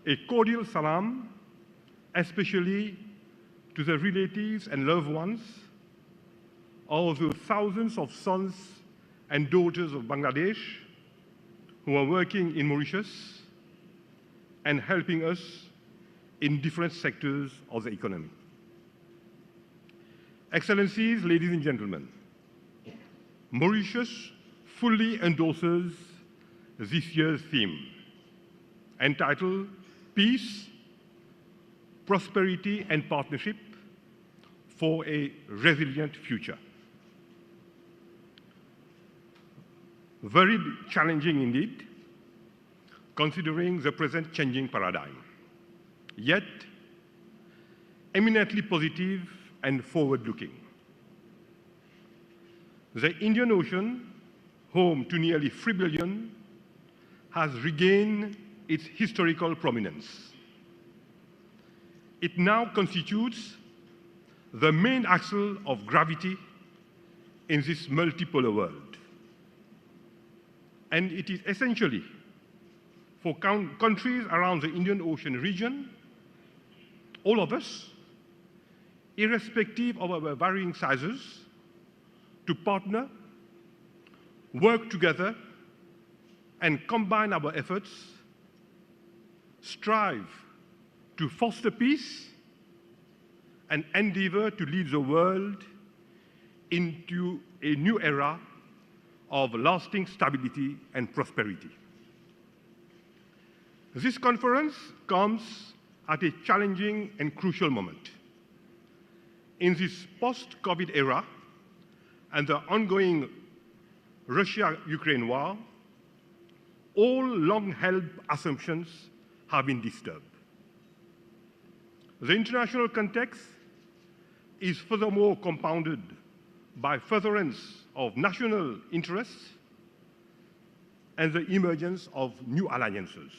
A cordial salam, especially to the relatives and loved ones of the thousands of sons and daughters of Bangladesh who are working in Mauritius and helping us in different sectors of the economy. Excellencies, ladies and gentlemen, Mauritius fully endorses this year's theme, entitled Peace, Prosperity and Partnership for a Resilient Future. Very challenging indeed, considering the present changing paradigm, yet eminently positive and forward-looking. The Indian Ocean, home to nearly 3 billion, has regained its historical prominence. It now constitutes the main axle of gravity in this multipolar world. And it is essentially for countries around the Indian Ocean region, all of us, irrespective of our varying sizes, to partner, work together, and combine our efforts, strive to foster peace, and endeavor to lead the world into a new era of lasting stability and prosperity. This conference comes at a challenging and crucial moment. In this post-COVID era and the ongoing Russia-Ukraine war, all long-held assumptions have been disturbed. The international context is furthermore compounded by furtherance of national interests and the emergence of new alliances.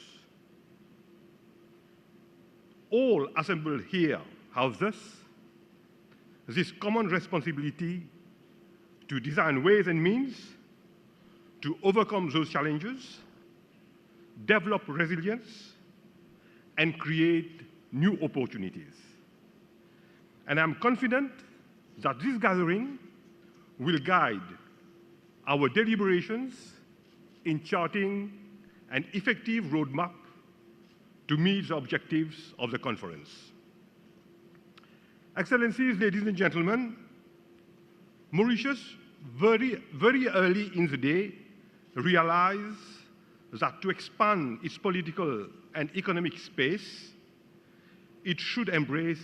All assembled here have thus this common responsibility to design ways and means to overcome those challenges, develop resilience, and create new opportunities. And I'm confident that this gathering will guide our deliberations in charting an effective roadmap to meet the objectives of the conference. Excellencies, ladies and gentlemen, Mauritius very early in the day realized that to expand its political and economic space, it should embrace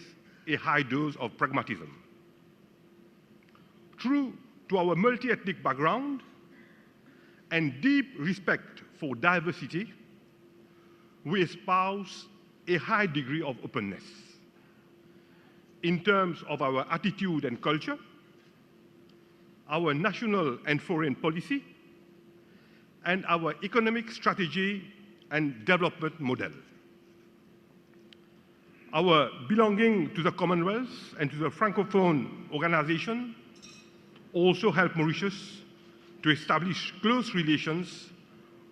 a high dose of pragmatism. True to our multi-ethnic background and deep respect for diversity, we espouse a high degree of openness in terms of our attitude and culture, our national and foreign policy, and our economic strategy and development model. Our belonging to the Commonwealth and to the Francophone organization also helped Mauritius to establish close relations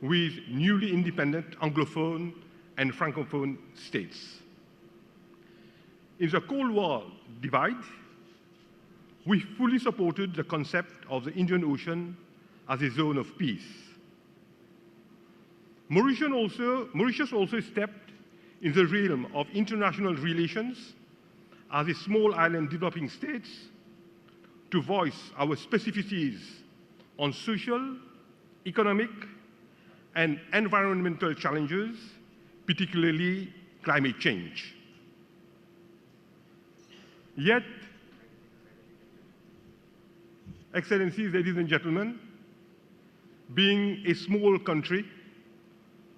with newly independent Anglophone and Francophone states. In the Cold War divide, we fully supported the concept of the Indian Ocean as a zone of peace. Mauritius also stepped in the realm of international relations as a small island developing state to voice our specificities on social, economic, and environmental challenges, particularly climate change. Yet, Excellencies, ladies and gentlemen, being a small country,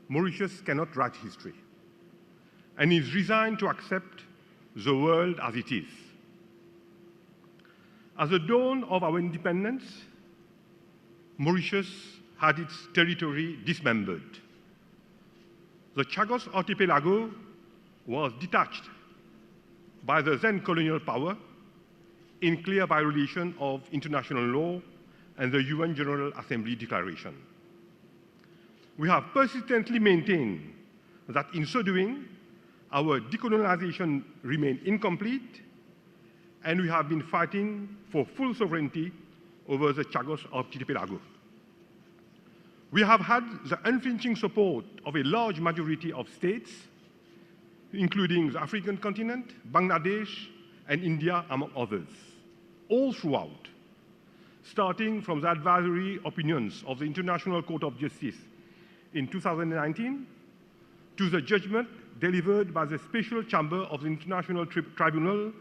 Mauritius cannot write history and is resigned to accept the world as it is. At the dawn of our independence, Mauritius had its territory dismembered. The Chagos Archipelago was detached by the then colonial power in clear violation of international law and the UN General Assembly Declaration. We have persistently maintained that in so doing, our decolonization remained incomplete, and we have been fighting for full sovereignty over the Chagos Archipelago. We have had the unflinching support of a large majority of states, including the African continent, Bangladesh, and India, among others, all throughout, starting from the advisory opinions of the International Court of Justice in 2019 to the judgment delivered by the Special Chamber of the International Tribunal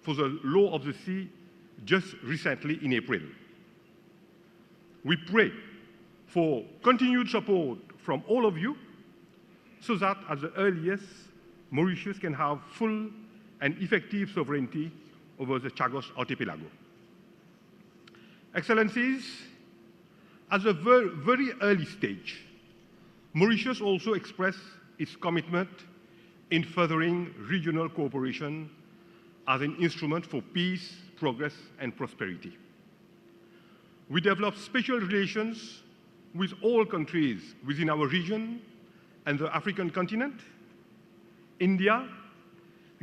for the Law of the Sea just recently in April. We pray for continued support from all of you so that at the earliest, Mauritius can have full and effective sovereignty over the Chagos Archipelago. Excellencies, at a very early stage, Mauritius also expressed its commitment in furthering regional cooperation as an instrument for peace, progress, and prosperity. We developed special relations with all countries within our region and the African continent. India,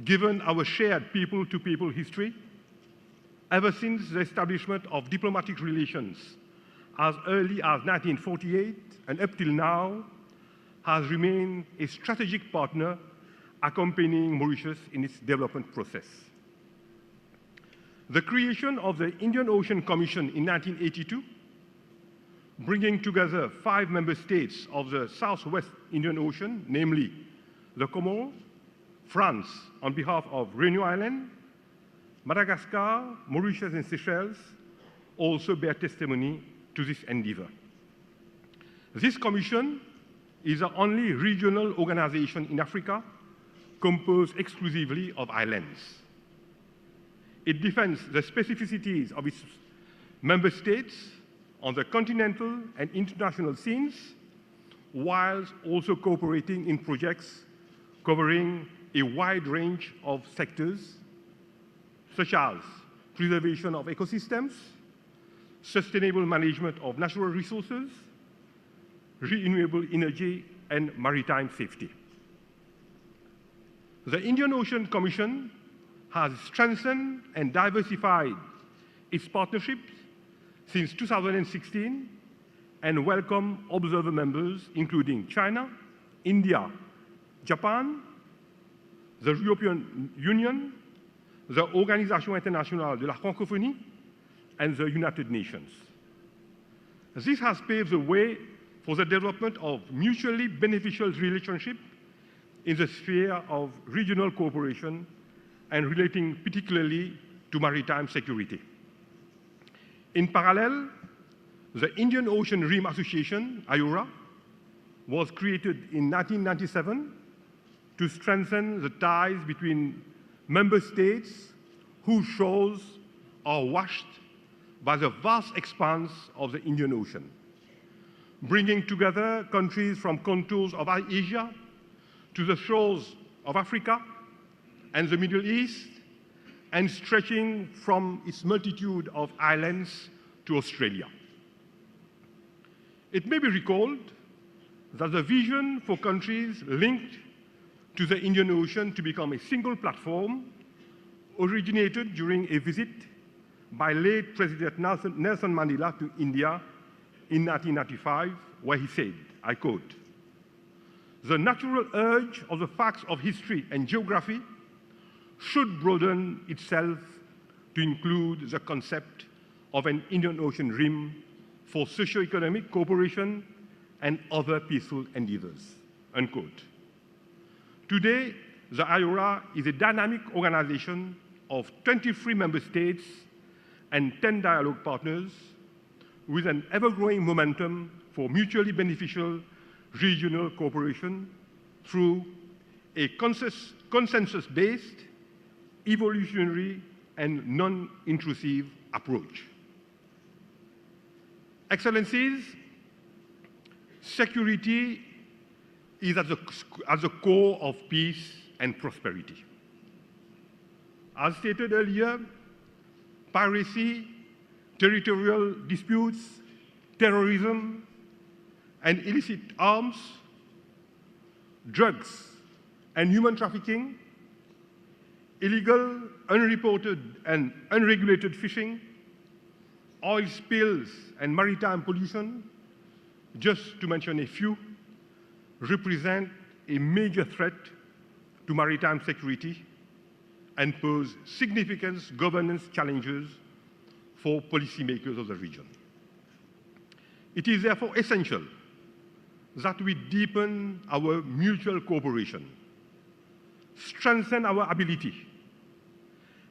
given our shared people-to-people history, ever since the establishment of diplomatic relations as early as 1948 and up till now, has remained a strategic partner accompanying Mauritius in its development process. The creation of the Indian Ocean Commission in 1982, bringing together 5 member states of the Southwest Indian Ocean, namely the Comoros, France on behalf of Réunion Island, Madagascar, Mauritius, and Seychelles, also bear testimony to this endeavor. This commission is the only regional organization in Africa composed exclusively of islands. It defends the specificities of its member states on the continental and international scenes, whilst also cooperating in projects covering a wide range of sectors, such as preservation of ecosystems, sustainable management of natural resources, renewable energy, and maritime safety. The Indian Ocean Commission has strengthened and diversified its partnerships since 2016 and welcomed observer members including China, India, Japan, the European Union, the Organisation Internationale de la Francophonie, and the United Nations. This has paved the way for the development of mutually beneficial relationships in the sphere of regional cooperation and relating particularly to maritime security. In parallel, the Indian Ocean Rim Association, IORA, was created in 1997 to strengthen the ties between member states whose shores are washed by the vast expanse of the Indian Ocean, bringing together countries from contours of Asia to the shores of Africa and the Middle East, and stretching from its multitude of islands to Australia. It may be recalled that the vision for countries linked to the Indian Ocean to become a single platform originated during a visit by late President Nelson Mandela to India in 1995, where he said, I quote, "The natural urge of the facts of history and geography should broaden itself to include the concept of an Indian Ocean rim for socio-economic cooperation and other peaceful endeavors," unquote. Today, the IORA is a dynamic organization of 23 member states and 10 dialogue partners with an ever-growing momentum for mutually beneficial regional cooperation through a consensus-based, evolutionary, and non-intrusive approach. Excellencies, security is at the core of peace and prosperity. As stated earlier, piracy, territorial disputes, terrorism, and illicit arms, drugs, and human trafficking, illegal, unreported, and unregulated fishing, oil spills, and maritime pollution, just to mention a few, represent a major threat to maritime security and pose significant governance challenges for policymakers of the region. It is therefore essential that we deepen our mutual cooperation, strengthen our ability,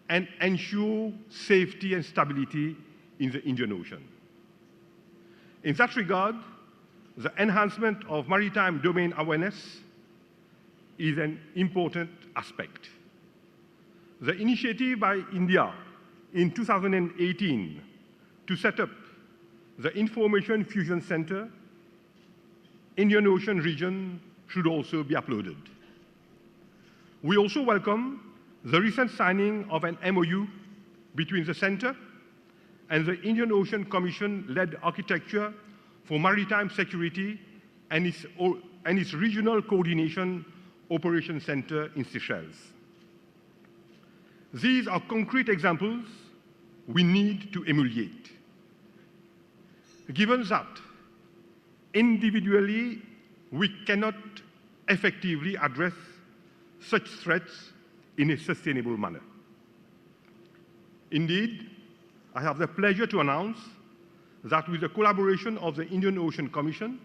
and ensure safety and stability in the Indian Ocean. In that regard, the enhancement of maritime domain awareness is an important aspect. The initiative by India in 2018 to set up the Information Fusion Center, Indian Ocean region, should also be applauded. We also welcome the recent signing of an MOU between the Center and the Indian Ocean Commission-led Architecture for Maritime Security and its Regional Coordination Operation Center in Seychelles. These are concrete examples we need to emulate. Given that individually we cannot effectively address such threats in a sustainable manner. Indeed, I have the pleasure to announce that with the collaboration of the Indian Ocean Commission,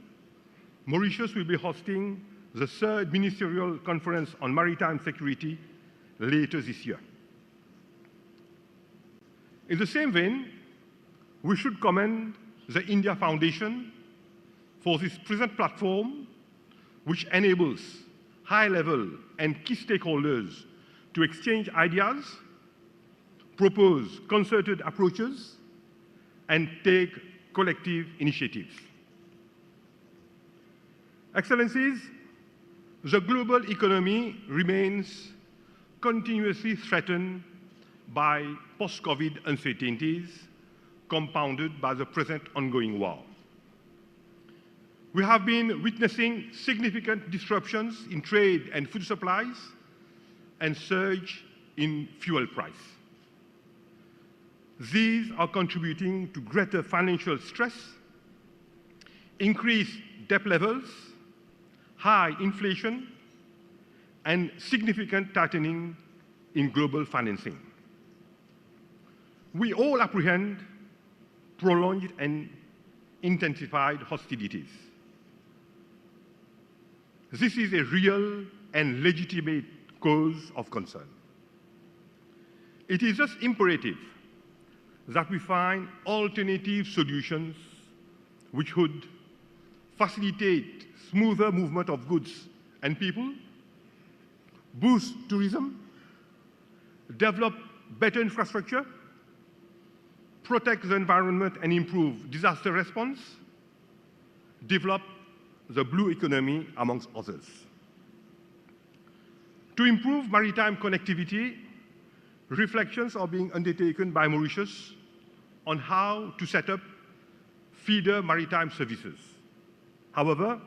Mauritius will be hosting the third Ministerial Conference on Maritime Security later this year. In the same vein, we should commend the India Foundation for this present platform, which enables high-level and key stakeholders to exchange ideas, propose concerted approaches, and take collective initiatives. Excellencies, the global economy remains continuously threatened by post-COVID uncertainties compounded by the present ongoing war. We have been witnessing significant disruptions in trade and food supplies and surge in fuel price. These are contributing to greater financial stress, increased debt levels, high inflation, and significant tightening in global financing. We all apprehend prolonged and intensified hostilities. This is a real and legitimate cause of concern. It is thus imperative that we find alternative solutions which would facilitate smoother movement of goods and people, boost tourism, develop better infrastructure, protect the environment and improve disaster response, develop the blue economy, amongst others. To improve maritime connectivity, reflections are being undertaken by Mauritius on how to set up feeder maritime services. However,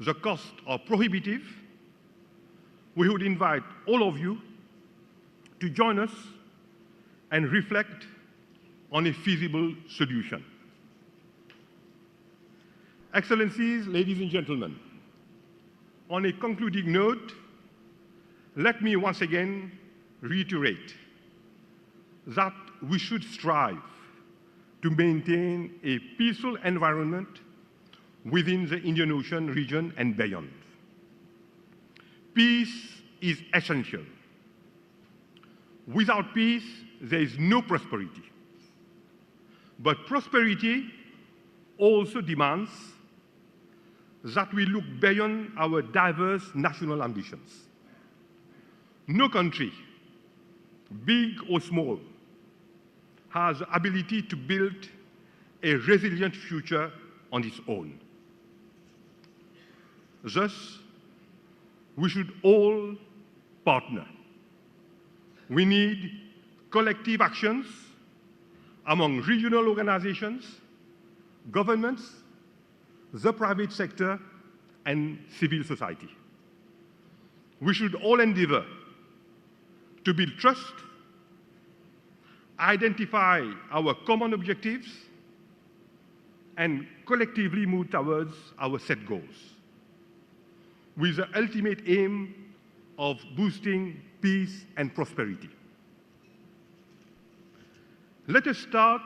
the costs are prohibitive. We would invite all of you to join us and reflect on a feasible solution. Excellencies, ladies and gentlemen, on a concluding note, let me once again reiterate that we should strive to maintain a peaceful environment within the Indian Ocean region and beyond. Peace is essential. Without peace, there is no prosperity. But prosperity also demands that we look beyond our diverse national ambitions. No country, big or small, has the ability to build a resilient future on its own. Thus, we should all partner. We need collective actions among regional organizations, governments, the private sector, and civil society. We should all endeavor to build trust, identify our common objectives, and collectively move towards our set goals, with the ultimate aim of boosting peace and prosperity. Let us start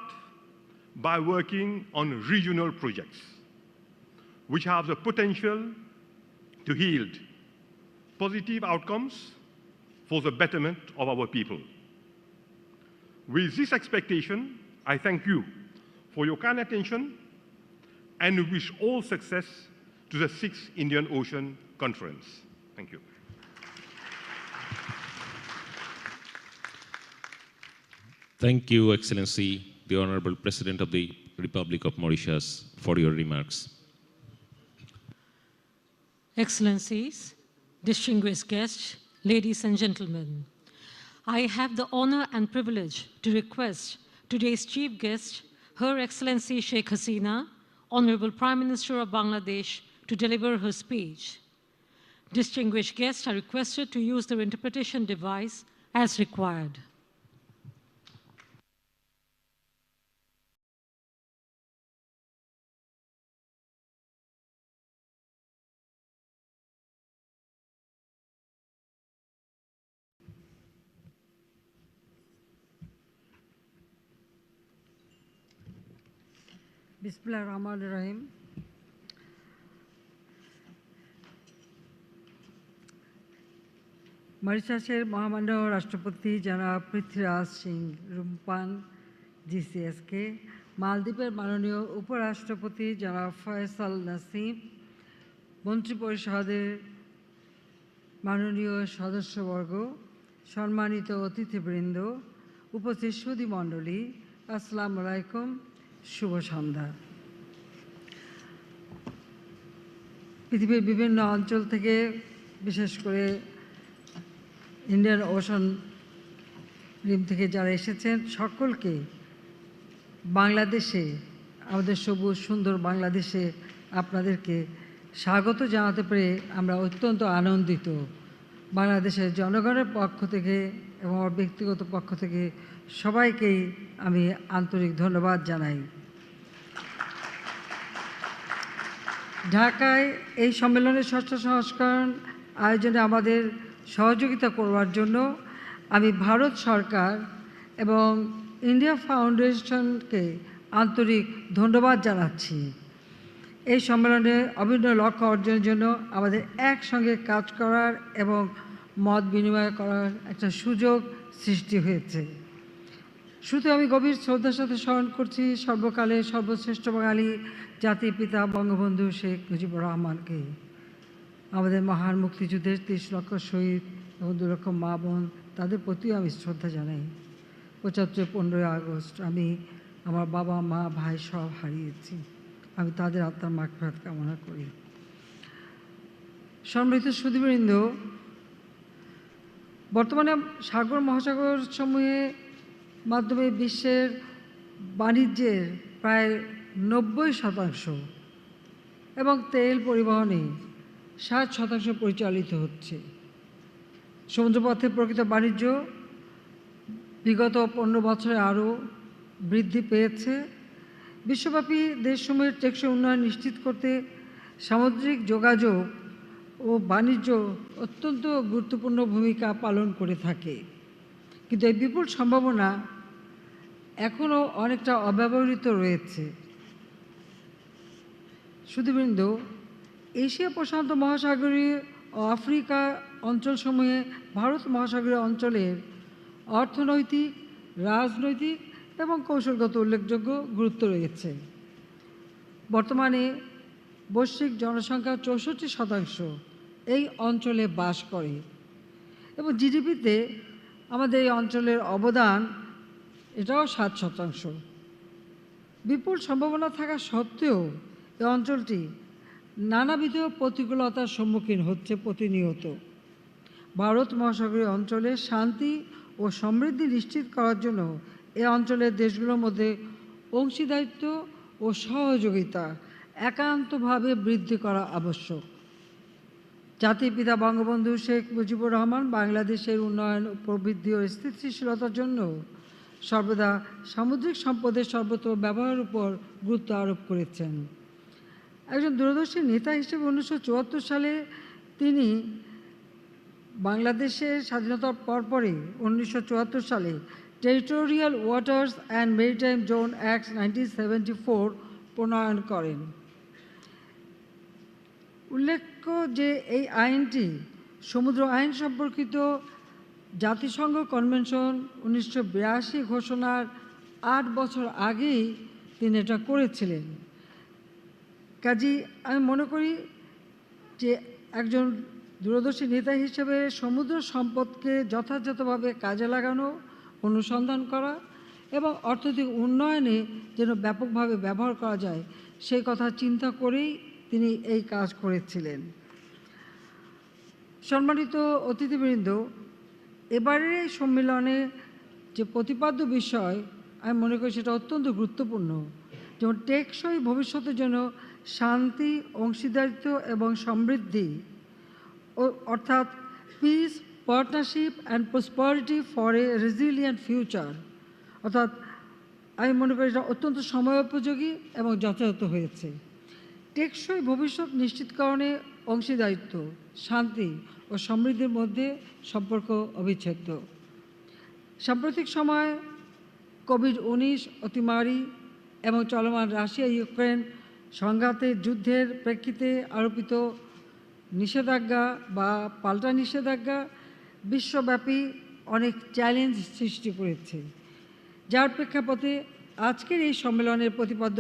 by working on regional projects, which have the potential to yield positive outcomes for the betterment of our people. With this expectation, I thank you for your kind attention and wish all success to the 6th Indian Ocean Conference. Thank you. Thank you, Excellency, the Honorable President of the Republic of Mauritius, for your remarks. Excellencies, distinguished guests, ladies and gentlemen, I have the honor and privilege to request today's chief guest, Her Excellency Sheikh Hasina, Honorable Prime Minister of Bangladesh, to deliver her speech. Distinguished guests are requested to use their interpretation device as required. বিসমিল্লাহির রহমানির রহিম। মরিশাসের মহামান্য রাষ্ট্রপতি জনাব পৃথ্বীরাজ সিং রুম্পান জিসিএসকে, মালদ্বীপের মাননীয় উপরাষ্ট্রপতি জনাব ফয়সাল নাসিম, মন্ত্রিপরিষদের মাননীয় সদস্যবর্গ, সম্মানিত অতিথিবৃন্দ, উপস্থিত সুধীমণ্ডলী, আসসালামু আলাইকুম, শুভ সন্ধ্যা। পৃথিবীর বিভিন্ন অঞ্চল থেকে, বিশেষ করে ইন্ডিয়ান ওশান রিম থেকে যারা এসেছেন, সকলকে বাংলাদেশে, আমাদের সবুজ সুন্দর বাংলাদেশে আপনাদেরকে স্বাগত জানাতে পেরে আমরা অত্যন্ত আনন্দিত। বাংলাদেশের জনগণের পক্ষ থেকে এবং আমার ব্যক্তিগত পক্ষ থেকে সবাইকেই আমি আন্তরিক ধন্যবাদ জানাই। ঢাকায় এই সম্মেলনের ষষ্ঠ সংস্করণ আয়োজনে আমাদের সহযোগিতা করবার জন্য আমি ভারত সরকার এবং ইন্ডিয়া ফাউন্ডেশনকে আন্তরিক ধন্যবাদ জানাচ্ছি। এই সম্মেলনে অভিন্ন লক্ষ্য অর্জনের জন্য আমাদের একসঙ্গে কাজ করার এবং মত বিনিময় করার একটা সুযোগ সৃষ্টি হয়েছে। শুধু আমি গভীর শ্রদ্ধার সাথে স্মরণ করছি সর্বকালের সর্বশ্রেষ্ঠ বাঙালি জাতির পিতা বঙ্গবন্ধু শেখ মুজিবুর রহমানকে। আমাদের মহান মুক্তিযুদ্ধের 30 লক্ষ শহীদ এবং 2 লক্ষ মা বোন, তাদের প্রতিও আমি শ্রদ্ধা জানাই। 15ই আগস্ট আমি আমার বাবা মা ভাই সব হারিয়েছি। আমি তাদের আত্মার মাগফিরাত কামনা করি। সম্মানিত সুধীবৃন্দ, বর্তমানে সাগর মহাসাগর সমূহের মাধ্যমে বিশ্বের বাণিজ্যের প্রায় 90% এবং তেল পরিবহনে 60% পরিচালিত হচ্ছে। সমুদ্রপথে প্রকৃত বাণিজ্য বিগত 15 বছরে আরও বৃদ্ধি পেয়েছে। বিশ্বব্যাপী দেশসমূহের টেকসই উন্নয়ন নিশ্চিত করতে সামুদ্রিক যোগাযোগ ও বাণিজ্য অত্যন্ত গুরুত্বপূর্ণ ভূমিকা পালন করে থাকে, কিন্তু এই বিপুল সম্ভাবনা এখনও অনেকটা অব্যবহৃত রয়েছে। সুধীবৃন্দ, এশিয়া প্রশান্ত মহাসাগরীয় ও আফ্রিকা অঞ্চলসমূহে ভারত মহাসাগরীয় অঞ্চলের অর্থনৈতিক, রাজনৈতিক এবং কৌশলগত উল্লেখযোগ্য গুরুত্ব রয়েছে। বর্তমানে বৈশ্বিক জনসংখ্যার 64% এই অঞ্চলে বাস করে এবং জিডিপিতে আমাদের এই অঞ্চলের অবদান এটাও 7%। বিপুল সম্ভাবনা থাকা সত্ত্বেও এই অঞ্চলটি নানাবিধ প্রতিকূলতার সম্মুখীন হচ্ছে প্রতিনিয়ত। ভারত মহাসাগরীয় অঞ্চলে শান্তি ও সমৃদ্ধি নিশ্চিত করার জন্য এই অঞ্চলের দেশগুলোর মধ্যে অংশীদারিত্ব ও সহযোগিতা একান্তভাবে বৃদ্ধি করা আবশ্যক। জাতির পিতা বঙ্গবন্ধু শেখ মুজিবুর রহমান বাংলাদেশের উন্নয়ন, প্রবৃদ্ধি ও স্থিতিশীলতার জন্য সর্বদা সামুদ্রিক সম্পদের সর্বত্র ব্যবহারের উপর গুরুত্ব আরোপ করেছেন। একজন দূরদর্শী নেতা হিসেবে 1974 সালে তিনি বাংলাদেশের স্বাধীনতার পরপরই 1974 সালে territorial waters and maritime zone act 1974 প্রণয়ন করেন। উল্লেখ্য যে এই আইনটি সমুদ্র আইন সম্পর্কিত জাতিসংঘ কনভেনশন 1982 ঘোষণার 8 বছর আগেই তিনি এটা করেছিলেন। কাজেই আমি মনে করি যে একজন দূরদর্শী নেতা হিসেবে সমুদ্র সম্পদকে যথাযথভাবে কাজে লাগানো, অনুসন্ধান করা এবং অর্থনৈতিক উন্নয়নে যেন ব্যাপকভাবে ব্যবহার করা যায় সেই কথা চিন্তা করেই তিনি এই কাজ করেছিলেন। সম্মানিত অতিথিবৃন্দ, এবারের এই সম্মেলনে যে প্রতিপাদ্য বিষয় আমি মনে করি সেটা অত্যন্ত গুরুত্বপূর্ণ, যেমন টেকসই ভবিষ্যতের জন্য শান্তি, অংশীদারিত্ব এবং সমৃদ্ধি, অর্থাৎ piece, partnership and prosperity for a resilient future, অর্থাৎ আমি মনে করি এটা অত্যন্ত সময়োপযোগী এবং যথাযথ হয়েছে। টেকসই ভবিষ্যৎ নিশ্চিতকরণে অংশীদারিত্ব, শান্তি ও সমৃদ্ধির মধ্যে সম্পর্ক অবিচ্ছেদ্য। সাম্প্রতিক সময় কোভিড-19 অতিমারি এবং চলমান রাশিয়া ইউক্রেন সংঘাতের যুদ্ধের প্রেক্ষিতে আরোপিত নিষেধাজ্ঞা বা পাল্টা নিষেধাজ্ঞা বিশ্বব্যাপী অনেক চ্যালেঞ্জ সৃষ্টি করেছে, যার প্রেক্ষাপটে আজকের এই সম্মেলনের প্রতিপাদ্য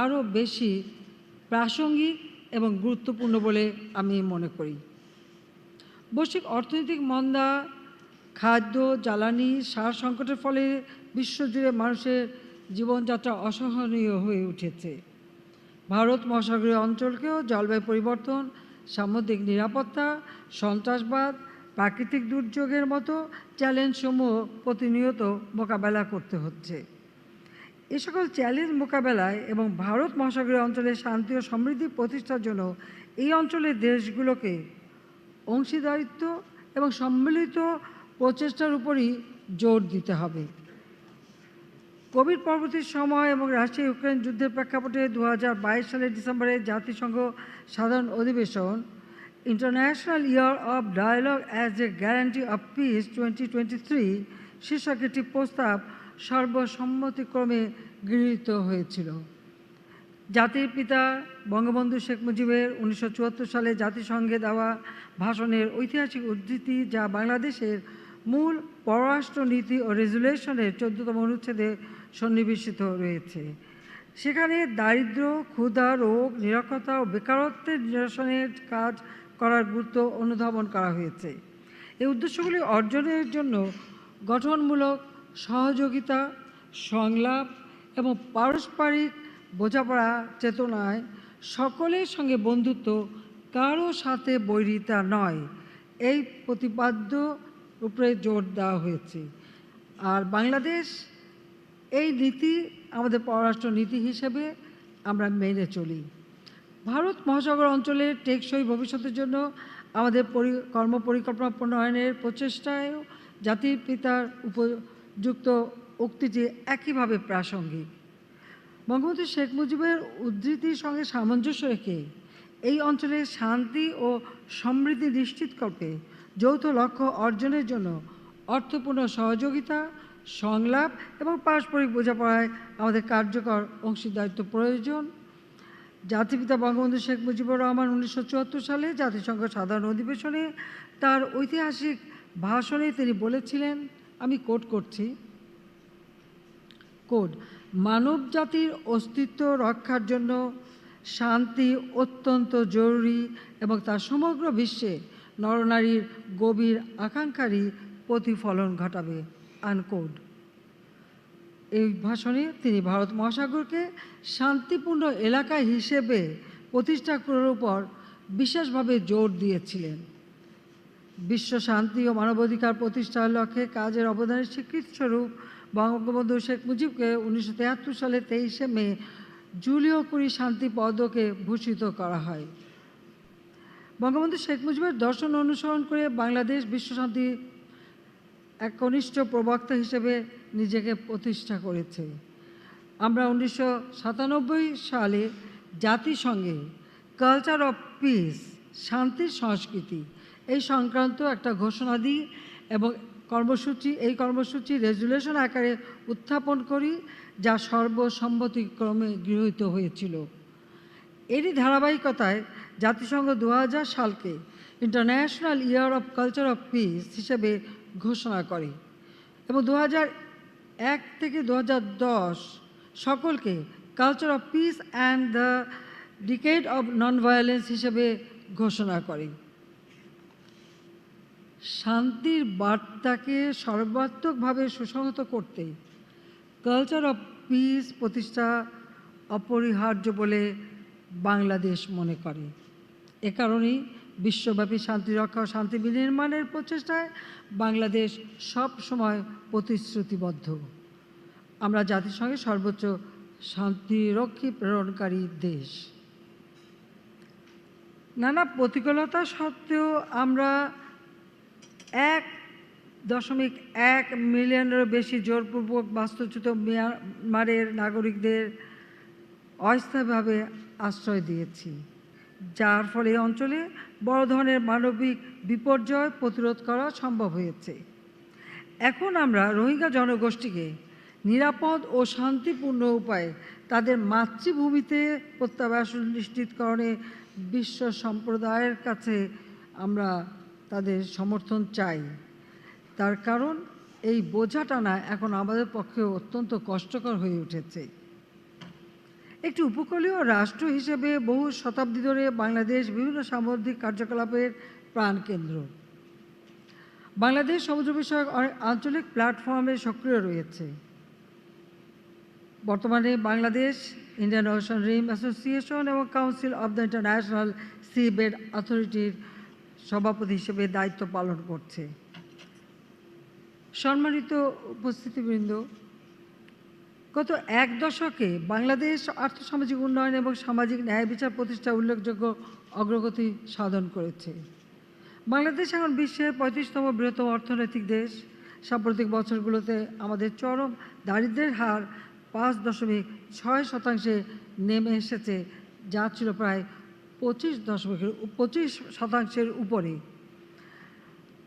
আরও বেশি প্রাসঙ্গিক এবং গুরুত্বপূর্ণ বলে আমি মনে করি। বৈশ্বিক অর্থনৈতিক মন্দা, খাদ্য, জ্বালানি, সার সংকটের ফলে বিশ্বজুড়ে মানুষের জীবনযাত্রা অসহনীয় হয়ে উঠেছে। ভারত মহাসাগরীয় অঞ্চলকেও জলবায়ু পরিবর্তন, সামুদ্রিক নিরাপত্তা, সন্ত্রাসবাদ, প্রাকৃতিক দুর্যোগের মতো চ্যালেঞ্জসমূহ প্রতিনিয়ত মোকাবেলা করতে হচ্ছে। এ সকল চ্যালেঞ্জ মোকাবেলায় এবং ভারত মহাসাগরীয় অঞ্চলে শান্তি ও সমৃদ্ধি প্রতিষ্ঠার জন্য এই অঞ্চলের দেশগুলোকে অংশীদারিত্ব এবং সম্মিলিত প্রচেষ্টার উপরই জোর দিতে হবে। কোভিড পরবর্তী সময় এবং রাশিয়া ইউক্রেন যুদ্ধের প্রেক্ষাপটে 2022 সালের ডিসেম্বরে জাতিসংঘ সাধারণ অধিবেশন international year of dialogue as a guarantee of peace 2023 শীর্ষক একটি প্রস্তাব সর্বসম্মতিক্রমে গৃহীত হয়েছিল। জাতির পিতা বঙ্গবন্ধু শেখ মুজিবের 1974 সালে জাতিসংঘে দেওয়া ভাষণের ঐতিহাসিক উদ্ধৃতি, যা বাংলাদেশের মূল পররাষ্ট্র নীতি ও রেজুলেশনের 14তম অনুচ্ছেদে সন্নিবেশিত রয়েছে। সেখানে দারিদ্র, ক্ষুধা, রোগ, নিরক্ষরতা ও বেকারত্বের নিরসনের কাজ করার গুরুত্ব অনুধাবন করা হয়েছে। এই উদ্দেশ্যগুলি অর্জনের জন্য গঠনমূলক সহযোগিতা, সংলাপ এবং পারস্পরিক বোঝাপড়া চেতনায় সকলের সঙ্গে বন্ধুত্ব, কারো সাথে বৈরিতা নয়, এই প্রতিপাদ্য উপরে জোর দেওয়া হয়েছে। আর বাংলাদেশ এই নীতি আমাদের পররাষ্ট্র নীতি হিসেবে আমরা মেনে চলি। ভারত মহাসাগর অঞ্চলের টেকসই ভবিষ্যতের জন্য আমাদের কর্মপরিকল্পনা প্রণয়নের প্রচেষ্টায়ও জাতির পিতার উপযুক্ত উক্তিটি একইভাবে প্রাসঙ্গিক। বঙ্গবন্ধু শেখ মুজিবের উদ্ধৃতির সঙ্গে সামঞ্জস্য রেখে এই অঞ্চলে শান্তি ও সমৃদ্ধি নিশ্চিতকল্পে যৌথ লক্ষ্য অর্জনের জন্য অর্থপূর্ণ সহযোগিতা, সংলাপ এবং পারস্পরিক বোঝাপড়ায় আমাদের কার্যকর অংশীদারিত্ব প্রয়োজন। জাতিপিতা বঙ্গবন্ধু শেখ মুজিবুর রহমান 1974 সালে জাতিসংঘ সাধারণ অধিবেশনে তার ঐতিহাসিক ভাষণে তিনি বলেছিলেন, আমি কোট করছি, মানব জাতির অস্তিত্ব রক্ষার জন্য শান্তি অত্যন্ত জরুরি এবং তা সমগ্র বিশ্বে নরনারীর গভীর আকাঙ্ক্ষারই প্রতিফলন ঘটাবে, আনকোড। এই ভাষণে তিনি ভারত মহাসাগরকে শান্তিপূর্ণ এলাকা হিসেবে প্রতিষ্ঠা করার উপর বিশেষভাবে জোর দিয়েছিলেন। বিশ্ব শান্তি ও মানবাধিকার প্রতিষ্ঠার লক্ষ্যে কাজের অবদানের স্বীকৃতিস্বরূপ বঙ্গবন্ধু শেখ মুজিবকে 1973 সালে 23শে মে জুলিও কুরি শান্তি পদকে ভূষিত করা হয়। বঙ্গবন্ধু শেখ মুজিবের দর্শন অনুসরণ করে বাংলাদেশ বিশ্বশান্তি এক কনিষ্ঠ প্রবক্তা হিসেবে নিজেকে প্রতিষ্ঠা করেছে। আমরা 1997 সালে জাতিসংঘে কালচার অফ পিস, শান্তির সংস্কৃতি এই সংক্রান্ত একটা ঘোষণা দিই এবং এই কর্মসূচি রেজুলেশন আকারে উত্থাপন করি, যা সর্বসম্মতিক্রমে গৃহীত হয়েছিল। এরই ধারাবাহিকতায় জাতিসংঘ 2000 সালকে international year of culture of peace হিসেবে ঘোষণা করে এবং 2001 থেকে 2010 সকলকে culture of peace and the decade of non violence হিসেবে ঘোষণা করে। শান্তির বার্তাকে সর্বাত্মকভাবে সুসংহত করতে কালচার অফ পিস প্রতিষ্ঠা অপরিহার্য বলে বাংলাদেশ মনে করে। এ কারণেই বিশ্বব্যাপী শান্তি রক্ষা ও শান্তি বিনির্মাণের প্রচেষ্টায় বাংলাদেশ সব সময় প্রতিশ্রুতিবদ্ধ। আমরা জাতিসংঘের সর্বোচ্চ শান্তিরক্ষী প্রেরণকারী দেশ। নানা প্রতিকূলতা সত্ত্বেও আমরা 1.1 মিলিয়নেরও বেশি জোরপূর্বক বাস্তুচ্যুত মিয়ানমারের নাগরিকদের অস্থায়ীভাবে আশ্রয় দিয়েছি, যার ফলে এই অঞ্চলে বড় ধরনের মানবিক বিপর্যয় প্রতিরোধ করা সম্ভব হয়েছে। এখন আমরা রোহিঙ্গা জনগোষ্ঠীকে নিরাপদ ও শান্তিপূর্ণ উপায়ে তাদের মাতৃভূমিতে প্রত্যাবাসন নিশ্চিতকরণে বিশ্ব সম্প্রদায়ের কাছে আমরা তাদের সমর্থন চাই। তার কারণ এই বোঝা টানা এখন আমাদের পক্ষে অত্যন্ত কষ্টকর হয়ে উঠেছে। একটি উপকূলীয় রাষ্ট্র হিসেবে বহু শতাব্দী ধরে বাংলাদেশ বিভিন্ন সামুদ্রিক কার্যকলাপের প্রাণকেন্দ্র। বাংলাদেশ সমুদ্র বিষয়ক আঞ্চলিক প্ল্যাটফর্মে সক্রিয় রয়েছে। বর্তমানে Bangladesh Indian Ocean Rim Association এবং council of the international sea bed অথরিটির সভাপতি হিসেবে দায়িত্ব পালন করছে। সম্মানিত উপস্থিতিবৃন্দ, গত এক দশকে বাংলাদেশ আর্থসামাজিক উন্নয়ন এবং সামাজিক ন্যায় বিচার প্রতিষ্ঠা উল্লেখযোগ্য অগ্রগতি সাধন করেছে। বাংলাদেশ এখন বিশ্বের 35তম বৃহত্তম অর্থনৈতিক দেশ। সাম্প্রতিক বছরগুলোতে আমাদের চরম দারিদ্র্যের হার 5.6% নেমে এসেছে, যা ছিল প্রায় 25% উপরে।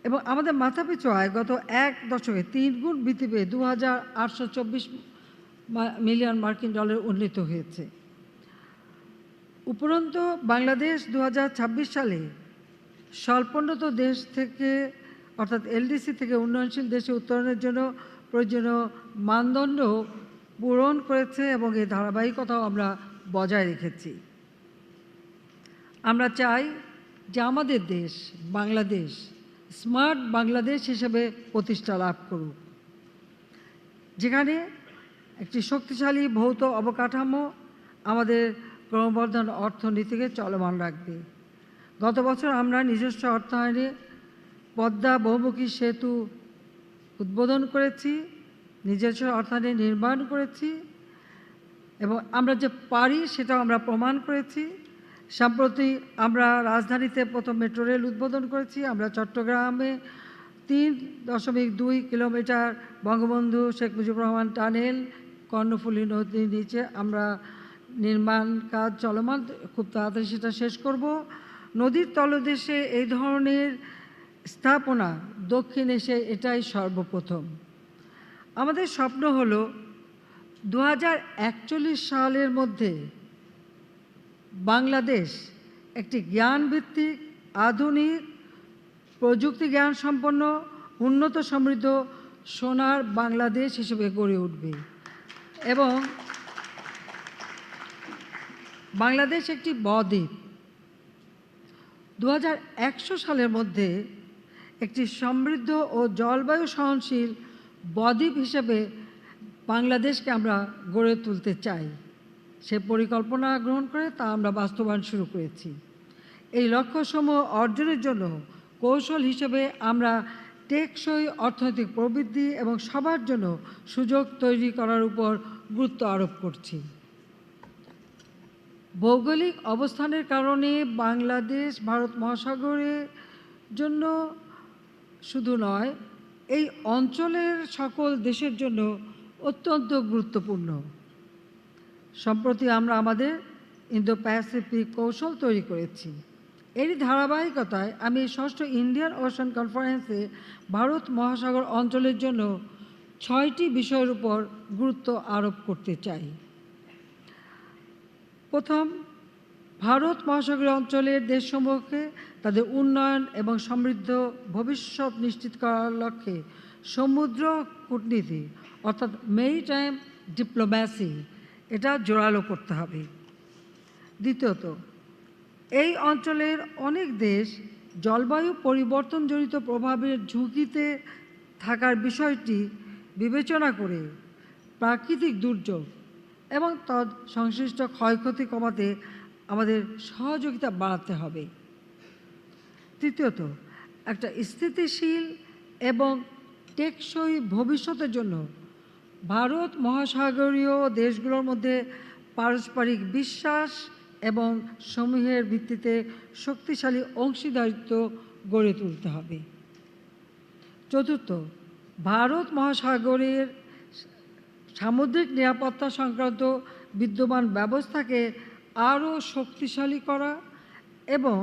এবং আমাদের মাথাপিছু আয় গত এক দশকে 3 গুণ বৃদ্ধি পেয়ে $2,824 মিলিয়ন মার্কিন ডলার উন্নীত হয়েছে। উপরন্তু বাংলাদেশ 2026 সালে স্বল্পোন্নত দেশ থেকে অর্থাৎ এলডিসি থেকে উন্নয়নশীল দেশে উত্তরণের জন্য প্রয়োজনীয় মানদণ্ড পূরণ করেছে এবং এই ধারাবাহিকতাও আমরা বজায় রেখেছি। আমরা চাই যে আমাদের দেশ বাংলাদেশ স্মার্ট বাংলাদেশ হিসেবে প্রতিষ্ঠা লাভ করুক, যেখানে একটি শক্তিশালী ভৌত অবকাঠামো আমাদের ক্রমবর্ধমান অর্থনীতিকে চলমান রাখবে। গত বছর আমরা নিজস্ব অর্থায়নে পদ্মা বহুমুখী সেতু উদ্বোধন করেছি নিজস্ব অর্থায়নে নির্মাণ করেছি এবং আমরা যে পারি সেটাও আমরা প্রমাণ করেছি। সম্প্রতি আমরা রাজধানীতে প্রথম মেট্রো রেল উদ্বোধন করেছি। আমরা চট্টগ্রামে 3.2 কিলোমিটার বঙ্গবন্ধু শেখ মুজিবুর রহমান টানেল কর্ণফুলী নদীর নিচে আমরা নির্মাণ কাজ চলমান, খুব তাড়াতাড়ি সেটা শেষ করব। নদীর তলদেশে এই ধরনের স্থাপনা দক্ষিণ এশিয়ায় এটাই সর্বপ্রথম। আমাদের স্বপ্ন হলো 2041 সালের মধ্যে বাংলাদেশ একটি জ্ঞানভিত্তিক, আধুনিক, প্রযুক্তি জ্ঞান সম্পন্ন, উন্নত সমৃদ্ধ সোনার বাংলাদেশ হিসেবে গড়ে উঠবে এবং বাংলাদেশ একটি বদ্বীপ। 2100 সালের মধ্যে একটি সমৃদ্ধ ও জলবায়ু সহনশীল বদ্বীপ হিসেবে বাংলাদেশকে আমরা গড়ে তুলতে চাই। সে পরিকল্পনা গ্রহণ করে তা আমরা বাস্তবায়ন শুরু করেছি। এই লক্ষ্যসমূহ অর্জনের জন্য কৌশল হিসেবে আমরা টেকসই অর্থনৈতিক প্রবৃদ্ধি এবং সবার জন্য সুযোগ তৈরি করার উপর গুরুত্ব আরোপ করছি। ভৌগোলিক অবস্থানের কারণে বাংলাদেশ ভারত মহাসাগরের জন্য শুধু নয়, এই অঞ্চলের সকল দেশের জন্য অত্যন্ত গুরুত্বপূর্ণ। সম্প্রতি আমরা আমাদের ইন্দো প্যাসিফিক কৌশল তৈরি করেছি। এরই ধারাবাহিকতায় আমি ষষ্ঠ ইন্ডিয়ান ওশান কনফারেন্সে ভারত মহাসাগর অঞ্চলের জন্য 6টি বিষয়ের উপর গুরুত্ব আরোপ করতে চাই। প্রথম, ভারত মহাসাগরীয় অঞ্চলের দেশসমূহকে তাদের উন্নয়ন এবং সমৃদ্ধ ভবিষ্যৎ নিশ্চিত করার লক্ষ্যে সমুদ্র কূটনীতি অর্থাৎ মেরিটাইম ডিপ্লোম্যাসি এটা জোরালো করতে হবে। দ্বিতীয়ত, এই অঞ্চলের অনেক দেশ জলবায়ু পরিবর্তনজনিত প্রভাবের ঝুঁকিতে থাকার বিষয়টি বিবেচনা করে প্রাকৃতিক দুর্যোগ এবং তৎ সংশ্লিষ্ট ক্ষয়ক্ষতি কমাতে আমাদের সহযোগিতা বাড়াতে হবে। তৃতীয়ত, একটা স্থিতিশীল এবং টেকসই ভবিষ্যতের জন্য ভারত মহাসাগরীয় দেশগুলোর মধ্যে পারস্পরিক বিশ্বাস এবং সমূহের ভিত্তিতে শক্তিশালী অংশীদারিত্ব গড়ে তুলতে হবে। চতুর্থ, ভারত মহাসাগরের সামুদ্রিক নিরাপত্তা সংক্রান্ত বিদ্যমান ব্যবস্থাকে আরও শক্তিশালী করা এবং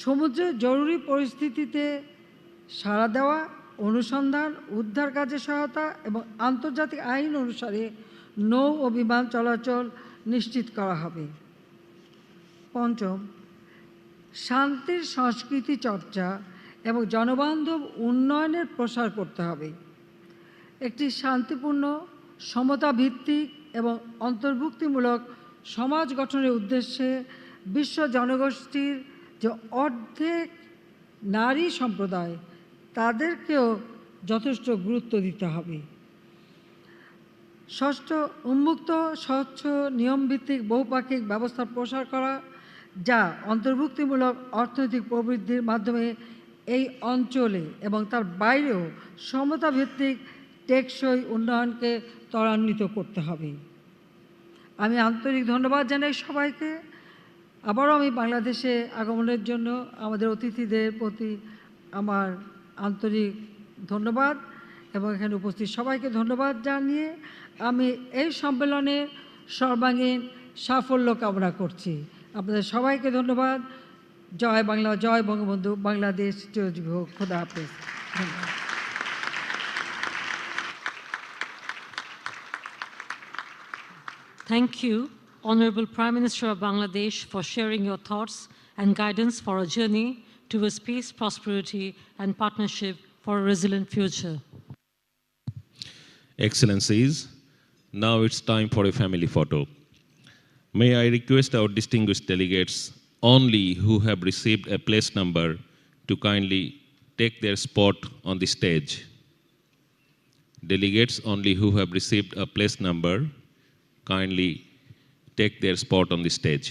সমুদ্রের জরুরি পরিস্থিতিতে সাড়া দেওয়া, অনুসন্ধান, উদ্ধার কাজে সহায়তা এবং আন্তর্জাতিক আইন অনুসারে নৌ ও বিমান চলাচল নিশ্চিত করা হবে। পঞ্চম, শান্তির সংস্কৃতি চর্চা এবং জনবান্ধব উন্নয়নের প্রসার করতে হবে। একটি শান্তিপূর্ণ, সমতাভিত্তিক এবং অন্তর্ভুক্তিমূলক সমাজ গঠনের উদ্দেশ্যে বিশ্ব জনগোষ্ঠীর যে অর্ধেক নারী সম্প্রদায় তাদেরকেও যথেষ্ট গুরুত্ব দিতে হবে। ষষ্ঠ, উন্মুক্ত, স্বচ্ছ, নিয়মভিত্তিক বহুপাক্ষিক ব্যবস্থার প্রসার করা যা অন্তর্ভুক্তিমূলক অর্থনৈতিক প্রবৃদ্ধির মাধ্যমে এই অঞ্চলে এবং তার বাইরেও সমতাভিত্তিক টেকসই উন্নয়নকে ত্বরান্বিত করতে হবে। আমি আন্তরিক ধন্যবাদ জানাই সবাইকে। আবারও আমি বাংলাদেশে আগমনের জন্য আমাদের অতিথিদের প্রতি আমার আন্তরিক ধন্যবাদ এবং এখানে উপস্থিত সবাইকে ধন্যবাদ জানিয়ে আমি এই সম্মেলনের সর্বাঙ্গীন সাফল্য কামনা করছি। আপনাদের সবাইকে ধন্যবাদ। জয় বাংলা, জয় বঙ্গবন্ধু, বাংলাদেশ চিরজীবী হোক। খোদা হাফেজ। ধন্যবাদ। Thank you, Honorable Prime Minister of Bangladesh, for sharing your thoughts and guidance for a journey towards peace, prosperity, and partnership for a resilient future. Excellencies, now it's time for a family photo. May I request our distinguished delegates only who have received a place number to kindly take their spot on the stage. Delegates only who have received a place number kindly take their spot on the stage.